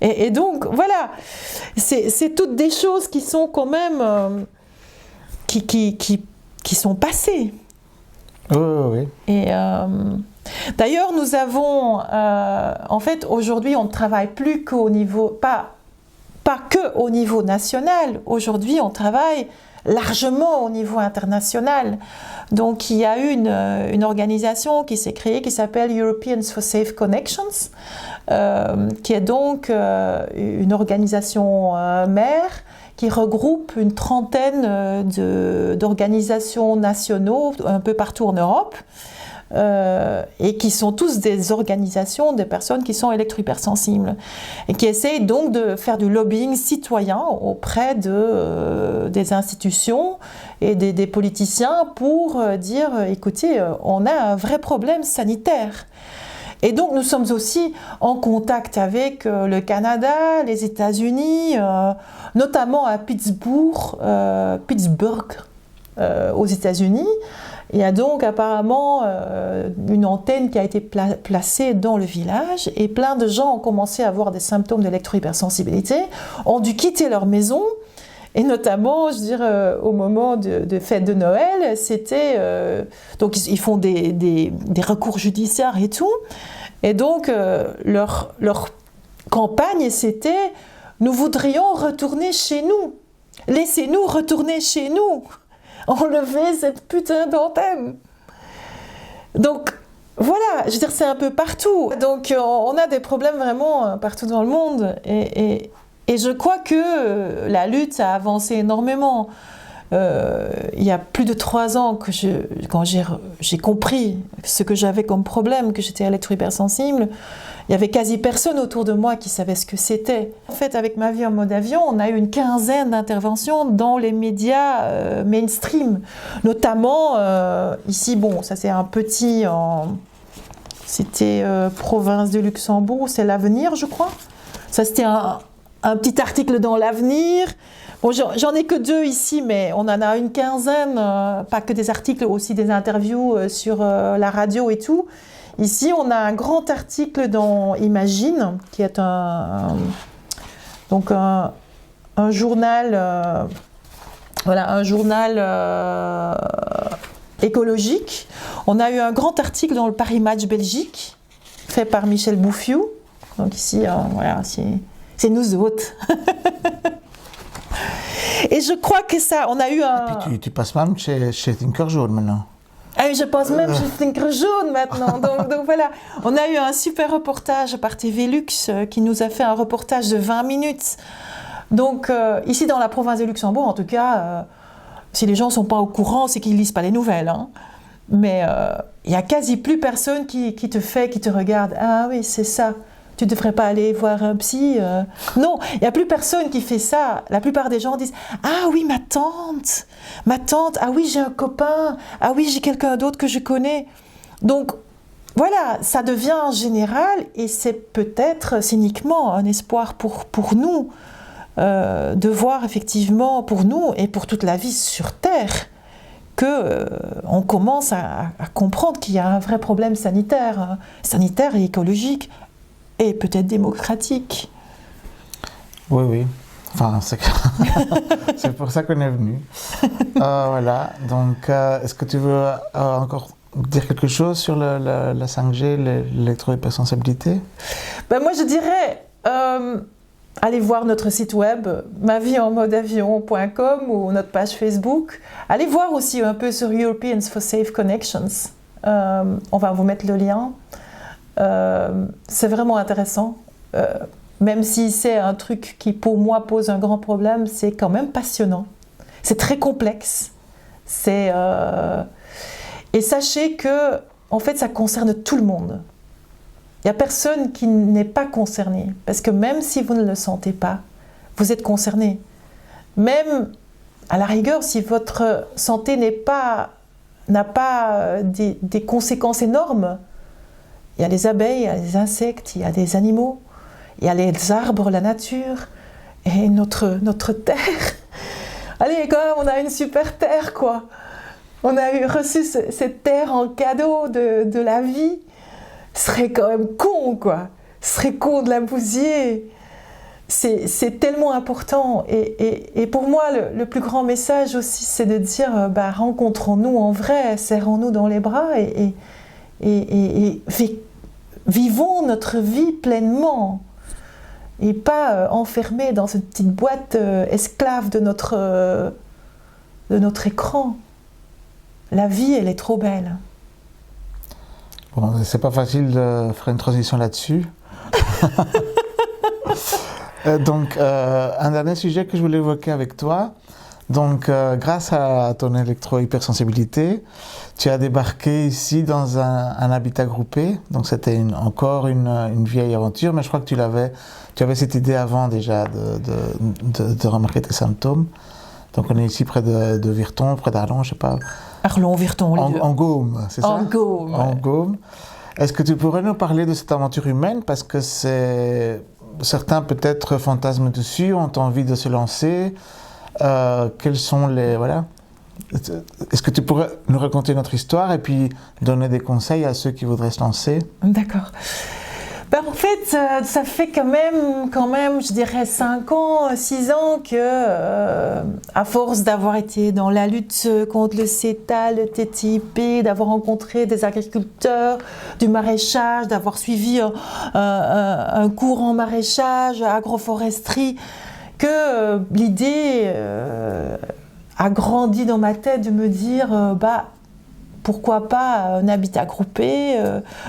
Et donc, voilà, c'est toutes des choses qui sont quand même... qui sont passées. Oui. Et d'ailleurs, nous avons, en fait, aujourd'hui, on ne travaille plus qu'au niveau, pas que au niveau national. Aujourd'hui, on travaille largement au niveau international. Donc, il y a une organisation qui s'est créée qui s'appelle Europeans for Safe Connections, qui est donc une organisation mère qui regroupe une trentaine d'organisations nationaux un peu partout en Europe et qui sont tous des organisations de personnes qui sont électro-hypersensibles et qui essayent donc de faire du lobbying citoyen auprès des institutions et des politiciens pour dire écoutez, on a un vrai problème sanitaire. Et donc nous sommes aussi en contact avec le Canada, les États-Unis, notamment à Pittsburgh, aux États-Unis. Il y a donc apparemment une antenne qui a été placée dans le village et plein de gens ont commencé à avoir des symptômes d'électro-hypersensibilité, ont dû quitter leur maison. Et notamment, je veux dire, au moment de fête de Noël, c'était... donc, ils font des recours judiciaires et tout. Et donc, leur campagne, c'était « Nous voudrions retourner chez nous. Laissez-nous retourner chez nous. Enlevez cette putain d'antenne. » Donc, voilà, je veux dire, c'est un peu partout. Donc, on a des problèmes vraiment partout dans le monde. Et Et je crois que la lutte a avancé énormément. Il y a plus de 3 ans que quand j'ai compris ce que j'avais comme problème, que j'étais électro-hypersensible, il y avait quasi personne autour de moi qui savait ce que c'était. En fait, avec Ma vie en mode avion, on a eu une quinzaine d'interventions dans les médias mainstream. Notamment, ici, bon, ça c'est un petit... c'était province de Luxembourg, c'est l'Avenir, je crois. Ça, c'était un petit article dans l'Avenir. Bon, j'en ai que 2 ici, mais on en a une quinzaine, pas que des articles, aussi des interviews sur la radio et tout. Ici, on a un grand article dans Imagine, qui est un journal, un journal écologique. On a eu un grand article dans le Paris Match Belgique, fait par Michel Bouffiou. Donc ici, voilà, c'est nous autres. Et je crois que ça, on a eu un... Et puis tu passes même chez Tinker Jaune maintenant. Ah oui, je passe même chez Tinker Jaune maintenant. Donc voilà, on a eu un super reportage par TV Lux qui nous a fait un reportage de 20 minutes. Donc ici dans la province de Luxembourg, en tout cas, si les gens ne sont pas au courant, c'est qu'ils ne lisent pas les nouvelles. Hein. Mais il n'y a quasi plus personne qui te regarde. Ah oui, c'est ça. Tu ne devrais pas aller voir un psy. Non, il n'y a plus personne qui fait ça. La plupart des gens disent « Ah oui, ma tante, ah oui, j'ai un copain, ah oui, j'ai quelqu'un d'autre que je connais. » Donc, voilà, ça devient général et c'est peut-être cyniquement un espoir pour nous de voir effectivement, pour nous et pour toute la vie sur Terre, qu'on commence à comprendre qu'il y a un vrai problème sanitaire et écologique, et peut-être démocratique. Oui. Enfin, c'est pour ça qu'on est venu. Voilà. Donc, est-ce que tu veux encore dire quelque chose sur la 5G, l'électro-hypersensibilité? Ben moi, je dirais, allez voir notre site web, maviehenmodeavion.com ou notre page Facebook. Allez voir aussi un peu sur Europeans for Safe Connections. On va vous mettre le lien. C'est vraiment intéressant. Même si c'est un truc qui pour moi pose un grand problème, c'est quand même passionnant. C'est très complexe. Et sachez que en fait ça concerne tout le monde. Il n'y a personne qui n'est pas concerné. Parce que même si vous ne le sentez pas, vous êtes concerné. Même à la rigueur, si votre santé n'a pas des conséquences énormes, il y a les abeilles, il y a les insectes, il y a des animaux, il y a les arbres, la nature et notre terre. Allez, quand même, on a une super terre, quoi. On a reçu cette terre en cadeau de la vie. Ce serait quand même con, quoi. Ce serait con de la bousiller. C'est tellement important. Et pour moi, le plus grand message aussi, c'est de dire, rencontrons-nous en vrai, serrons-nous dans les bras et vivons notre vie pleinement et pas enfermés dans cette petite boîte esclave de notre écran. La vie, elle est trop belle. Bon, c'est pas facile de faire une transition là-dessus. Donc, un dernier sujet que je voulais évoquer avec toi. Donc, grâce à ton électro-hypersensibilité, tu as débarqué ici dans un habitat groupé. Donc, c'était encore une vieille aventure, mais je crois que tu avais cette idée avant déjà de remarquer tes symptômes. Donc, on est ici près de Virton, près d'Arlon, je sais pas. Arlon, Virton, les deux. En Gaume, c'est ça? En Gaume. En Gaume. Est-ce que tu pourrais nous parler de cette aventure humaine? Parce que certains peut-être fantasment dessus, ont envie de se lancer. Quels sont les... Voilà. Est-ce que tu pourrais nous raconter notre histoire et puis donner des conseils à ceux qui voudraient se lancer? D'accord. En fait, ça fait quand même, je dirais 5 ans, 6 ans que, à force d'avoir été dans la lutte contre le CETA, le TTIP, d'avoir rencontré des agriculteurs, du maraîchage, d'avoir suivi un cours en maraîchage, agroforesterie, que l'idée a grandi dans ma tête de me dire pourquoi pas un habitat groupé,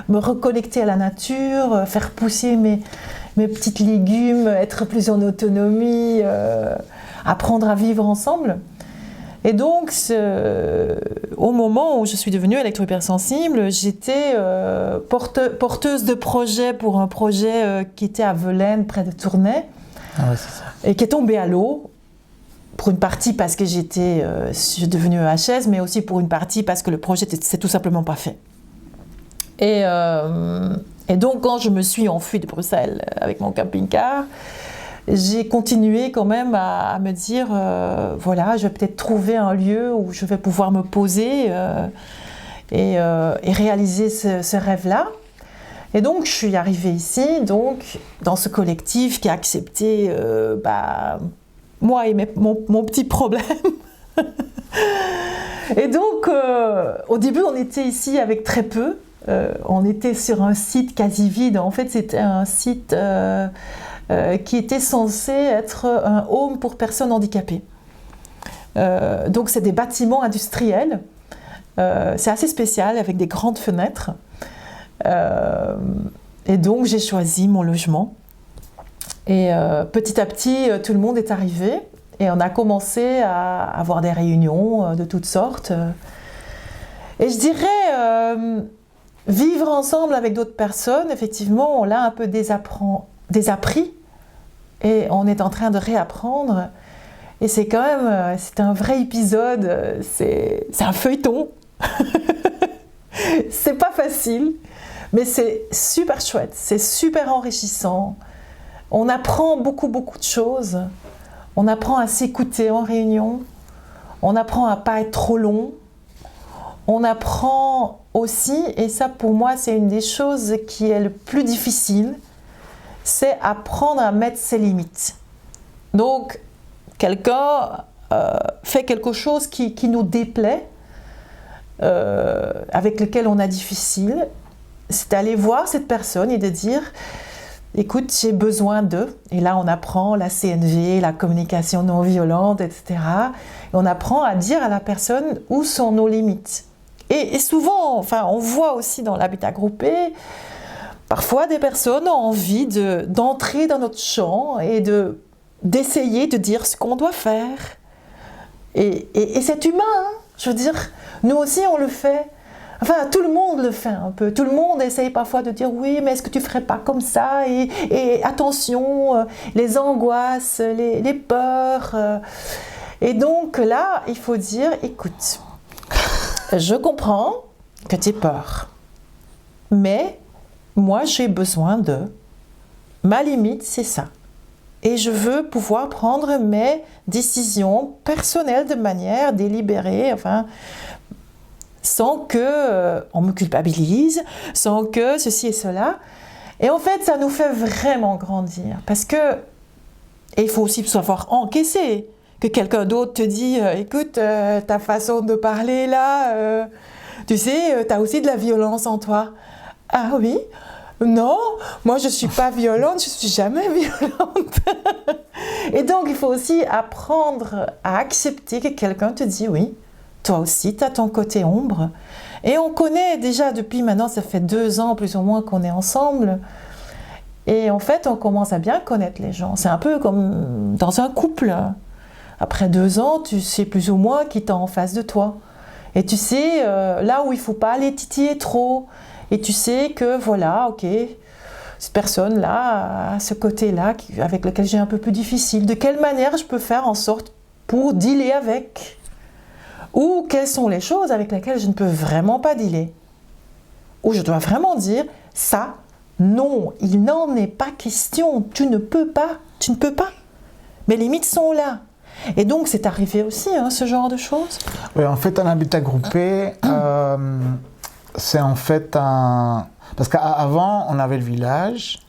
me reconnecter à la nature, faire pousser mes petites légumes, être plus en autonomie, apprendre à vivre ensemble. Et donc, au moment où je suis devenue électro-hypersensible, j'étais porteuse de projet pour un projet qui était à Velaines, près de Tournai, c'est ça. et qui est tombé à l'eau. Pour une partie parce que je suis devenue EHS, mais aussi pour une partie parce que le projet s'est tout simplement pas fait. Et donc, quand je me suis enfuie de Bruxelles avec mon camping-car, j'ai continué quand même à me dire, voilà, je vais peut-être trouver un lieu où je vais pouvoir me poser et réaliser ce rêve-là. Et donc, je suis arrivée ici, donc, dans ce collectif qui a accepté moi et mon petit problème. Et donc, au début, on était ici avec très peu. On était sur un site quasi vide. En fait, c'était un site qui était censé être un home pour personnes handicapées. Donc, c'est des bâtiments industriels. C'est assez spécial, avec des grandes fenêtres. Et donc, j'ai choisi mon logement. Et petit à petit, tout le monde est arrivé. Et on a commencé à avoir des réunions de toutes sortes. Et je dirais, vivre ensemble avec d'autres personnes, effectivement, on l'a un peu désappris. Et on est en train de réapprendre. Et c'est quand même, c'est un vrai épisode, c'est un feuilleton. C'est pas facile, mais c'est super chouette, c'est super enrichissant. On apprend beaucoup de choses. On apprend à s'écouter en réunion. On apprend à pas être trop long. On apprend aussi, et ça pour moi c'est une des choses qui est le plus difficile, c'est apprendre à mettre ses limites. Donc, quelqu'un fait quelque chose qui nous déplaît, avec lequel on a difficile, c'est d'aller voir cette personne et de dire « Écoute, j'ai besoin de… » Et là, on apprend la CNV, la communication non violente, etc. Et on apprend à dire à la personne où sont nos limites. Et souvent, enfin, on voit aussi dans l'habitat groupé, parfois des personnes ont envie d'entrer dans notre champ et d'essayer de dire ce qu'on doit faire. Et c'est humain, hein. Je veux dire, nous aussi on le fait. Enfin, tout le monde le fait un peu. Tout le monde essaye parfois de dire oui, mais est-ce que tu ferais pas comme ça ? Et attention, les angoisses, les peurs. Et donc là, il faut dire, écoute, je comprends que tu aies peur, mais moi j'ai besoin de… Ma limite, c'est ça. Et je veux pouvoir prendre mes décisions personnelles de manière délibérée, enfin, sans que on me culpabilise, sans que ceci et cela. Et en fait, ça nous fait vraiment grandir. Parce que, et il faut aussi savoir encaisser, que quelqu'un d'autre te dit, écoute, ta façon de parler là, tu sais, tu as aussi de la violence en toi. Ah oui ? Non, moi je ne suis pas violente, je ne suis jamais violente. Et donc il faut aussi apprendre à accepter que quelqu'un te dit oui, toi aussi tu as ton côté ombre. Et on connaît déjà depuis maintenant, ça fait 2 ans plus ou moins qu'on est ensemble. Et en fait on commence à bien connaître les gens. C'est un peu comme dans un couple. Après 2 ans, tu sais plus ou moins qui t'es en face de toi. Et tu sais là où il ne faut pas aller titiller trop. Et tu sais que voilà, ok, cette personne-là a ce côté-là avec lequel j'ai un peu plus difficile. De quelle manière je peux faire en sorte pour dealer avec ? Ou quelles sont les choses avec lesquelles je ne peux vraiment pas dealer ? Ou je dois vraiment dire, ça, non, il n'en est pas question, tu ne peux pas. Mes limites sont là. Et donc, c'est arrivé aussi, hein, ce genre de choses ? Oui, en fait, un habitat groupé… c'est en fait un… Parce qu'avant, on avait le village,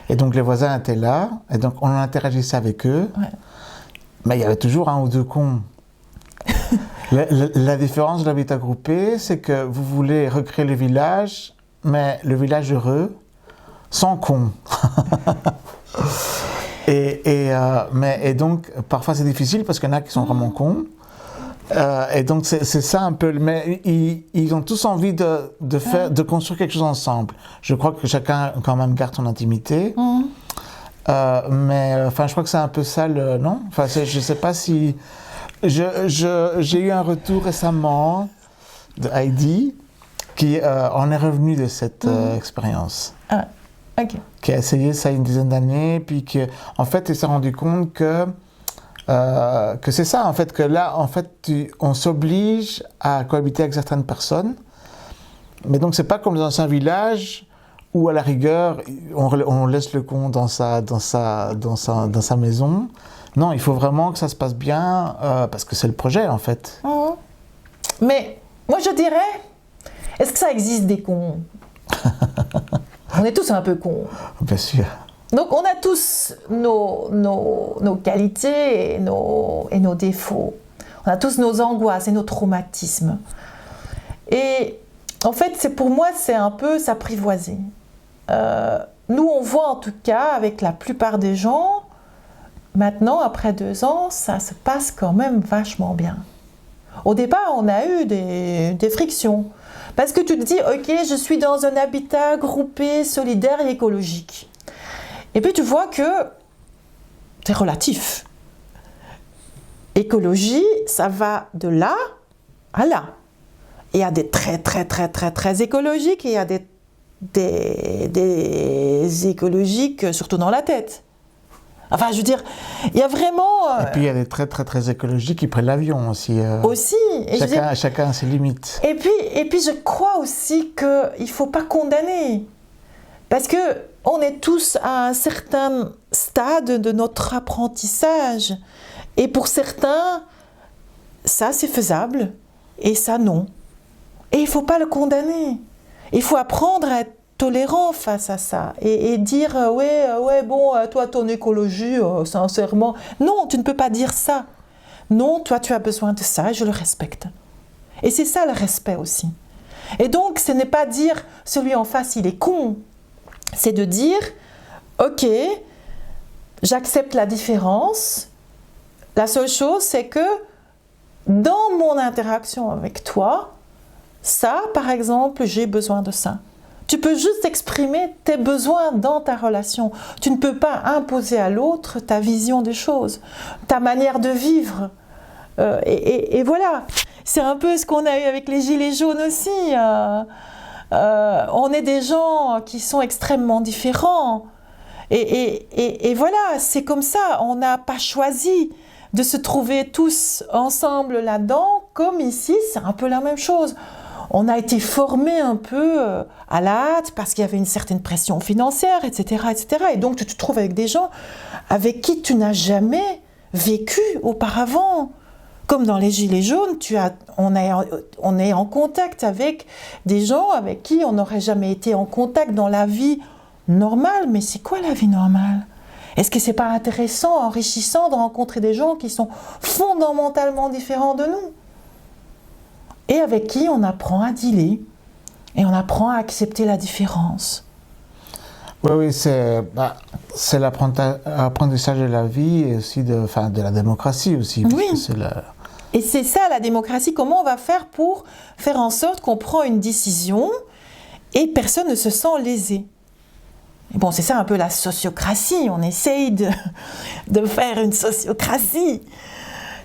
et donc les voisins étaient là, et donc on interagissait avec eux, mais il y avait toujours 1 ou 2 cons. La différence de l'habitat groupé, c'est que vous voulez recréer le village, mais le village heureux, sans cons. Et donc, parfois c'est difficile parce qu'il y en a qui sont vraiment cons. Et donc c'est ça un peu, mais ils ont tous envie de construire quelque chose ensemble. Je crois que chacun quand même garde son intimité, Mais enfin, je crois que c'est un peu ça, non? Enfin, je ne sais pas si... J'ai eu un retour récemment de Heidi qui en est revenue de cette expérience. Ah, ok. Qui a essayé ça une dizaine d'années, puis qui, en fait, elle s'est rendu compte que c'est ça, en fait, que là, en fait, on s'oblige à cohabiter avec certaines personnes. Mais donc, c'est pas comme dans un village où, à la rigueur, on laisse le con dans sa maison. Non, il faut vraiment que ça se passe bien, parce que c'est le projet, en fait. Mais moi, je dirais, est-ce que ça existe des cons? On est tous un peu cons. Bien sûr. Donc, on a tous nos qualités et nos défauts. On a tous nos angoisses et nos traumatismes. Et en fait, pour moi, c'est un peu s'apprivoiser. Nous, on voit en tout cas, avec la plupart des gens, maintenant, après 2 ans, ça se passe quand même vachement bien. Au départ, on a eu des frictions. Parce que tu te dis, ok, je suis dans un habitat groupé, solidaire et écologique. Et puis tu vois que c'est relatif. Écologie, ça va de là à là. Il y a des très écologiques et il y a des écologiques surtout dans la tête. Enfin, je veux dire, il y a vraiment... Et puis il y a des très écologiques qui prennent l'avion aussi. Aussi. Et chacun a ses limites. Et puis je crois aussi qu'il ne faut pas condamner. Parce qu'on est tous à un certain stade de notre apprentissage. Et pour certains, ça c'est faisable et ça non. Et il ne faut pas le condamner. Il faut apprendre à être tolérant face à ça et dire ouais, bon, toi ton écologie, sincèrement. Non, tu ne peux pas dire ça. Non, toi tu as besoin de ça et je le respecte. Et c'est ça le respect aussi. Et donc ce n'est pas dire celui en face il est con. C'est de dire, ok, j'accepte la différence. La seule chose, c'est que dans mon interaction avec toi, ça, par exemple, j'ai besoin de ça. Tu peux juste exprimer tes besoins dans ta relation. Tu ne peux pas imposer à l'autre ta vision des choses, ta manière de vivre. Et voilà, c'est un peu ce qu'on a eu avec les Gilets jaunes aussi. On est des gens qui sont extrêmement différents. Et voilà, c'est comme ça. On n'a pas choisi de se trouver tous ensemble là-dedans. Comme ici, c'est un peu la même chose. On a été formés un peu à la hâte parce qu'il y avait une certaine pression financière, etc., etc. Et donc, tu te trouves avec des gens avec qui tu n'as jamais vécu auparavant. Comme dans les Gilets jaunes, on est en contact avec des gens avec qui on n'aurait jamais été en contact dans la vie normale. Mais c'est quoi la vie normale? Est-ce que c'est pas intéressant, enrichissant de rencontrer des gens qui sont fondamentalement différents de nous? Et avec qui on apprend à dealer et on apprend à accepter la différence. Oui, c'est l'apprentissage de la vie et aussi de la démocratie aussi. Oui. Et c'est ça la démocratie. Comment on va faire pour faire en sorte qu'on prend une décision et personne ne se sent lésé? Et bon, c'est ça un peu la sociocratie. On essaye de faire une sociocratie.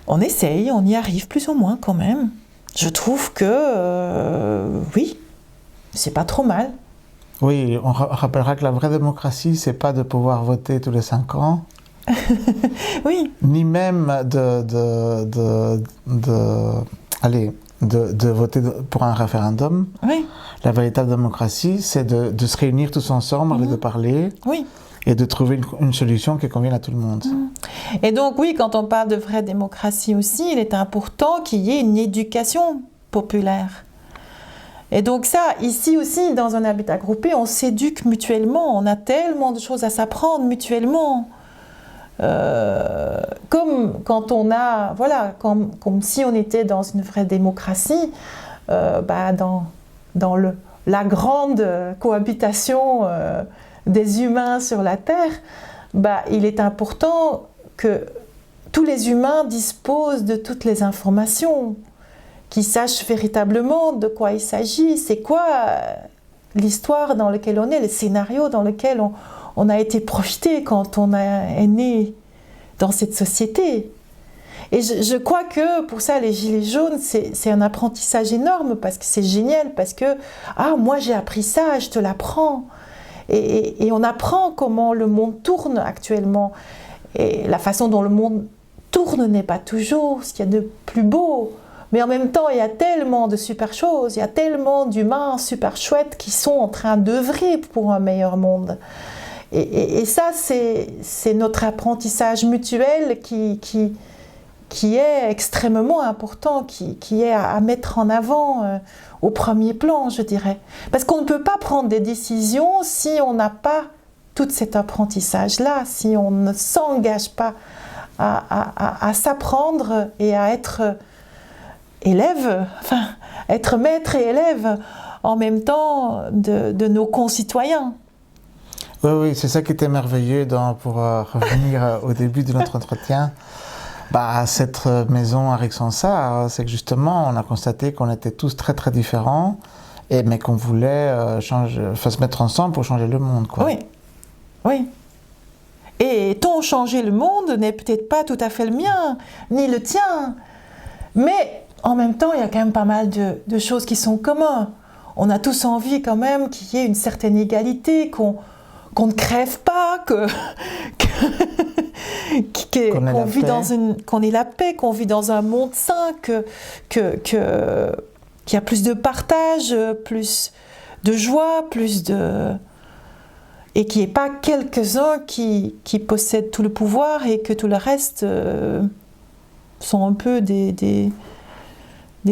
On essaye, on y arrive plus ou moins quand même. Je trouve que oui, c'est pas trop mal. Oui, on rappellera que la vraie démocratie, c'est pas de pouvoir voter tous les 5 ans. Oui. Ni même de voter pour un référendum. Oui. La véritable démocratie, c'est de se réunir tous ensemble et de parler. Oui. Et de trouver une solution qui convienne à tout le monde. Et donc oui, quand on parle de vraie démocratie aussi, il est important qu'il y ait une éducation populaire. Et donc ça, ici aussi, dans un habitat groupé, on s'éduque mutuellement. On a tellement de choses à s'apprendre mutuellement. Comme quand on a, voilà, comme si on était dans une vraie démocratie, dans la grande cohabitation des humains sur la Terre, il est important que tous les humains disposent de toutes les informations, qu'ils sachent véritablement de quoi il s'agit, c'est quoi l'histoire dans laquelle on est, le scénario dans lequel on a été projeté quand on est né dans cette société. Et je crois que pour ça, les gilets jaunes, c'est un apprentissage énorme parce que c'est génial, parce que « Ah, moi j'ai appris ça, je te l'apprends ». Et on apprend comment le monde tourne actuellement. Et la façon dont le monde tourne n'est pas toujours ce qu'il y a de plus beau. Mais en même temps, il y a tellement de super choses, il y a tellement d'humains super chouettes qui sont en train d'œuvrer pour un meilleur monde. Et ça, c'est notre apprentissage mutuel qui est extrêmement important, qui est à mettre en avant au premier plan, je dirais. Parce qu'on ne peut pas prendre des décisions si on n'a pas tout cet apprentissage-là, si on ne s'engage pas à s'apprendre et à être élève, enfin, être maître et élève en même temps de nos concitoyens. Oui, c'est ça qui était merveilleux pour revenir au début de notre entretien. Cette maison à Rixensart, c'est que justement, on a constaté qu'on était tous très très différents, mais qu'on voulait se mettre ensemble pour changer le monde, quoi. Oui. Et ton changer le monde n'est peut-être pas tout à fait le mien, ni le tien, mais en même temps, il y a quand même pas mal de choses qui sont communes. On a tous envie quand même qu'il y ait une certaine égalité, qu'on ne crève pas, qu'on ait la paix, qu'on vit dans un monde sain, qu'il y a plus de partage, plus de joie, et qu'il n'y ait pas quelques-uns qui possèdent tout le pouvoir et que tout le reste sont un peu des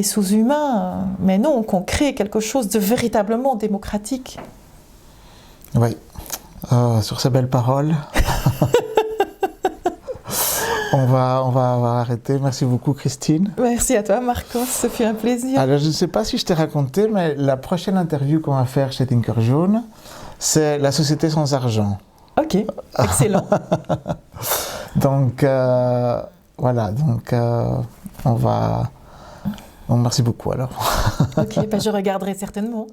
sous-humains. Mais non, qu'on crée quelque chose de véritablement démocratique. Oui. Sur ces belles paroles, on va arrêter. Merci beaucoup, Christine. Merci à toi, Marcos. Ce fut un plaisir. Alors, je ne sais pas si je t'ai raconté, mais la prochaine interview qu'on va faire chez Tinker Jaune, c'est la société sans argent. Ok, excellent. Donc, voilà. Donc, on va... Bon, merci beaucoup, alors. Ok, je regarderai certainement.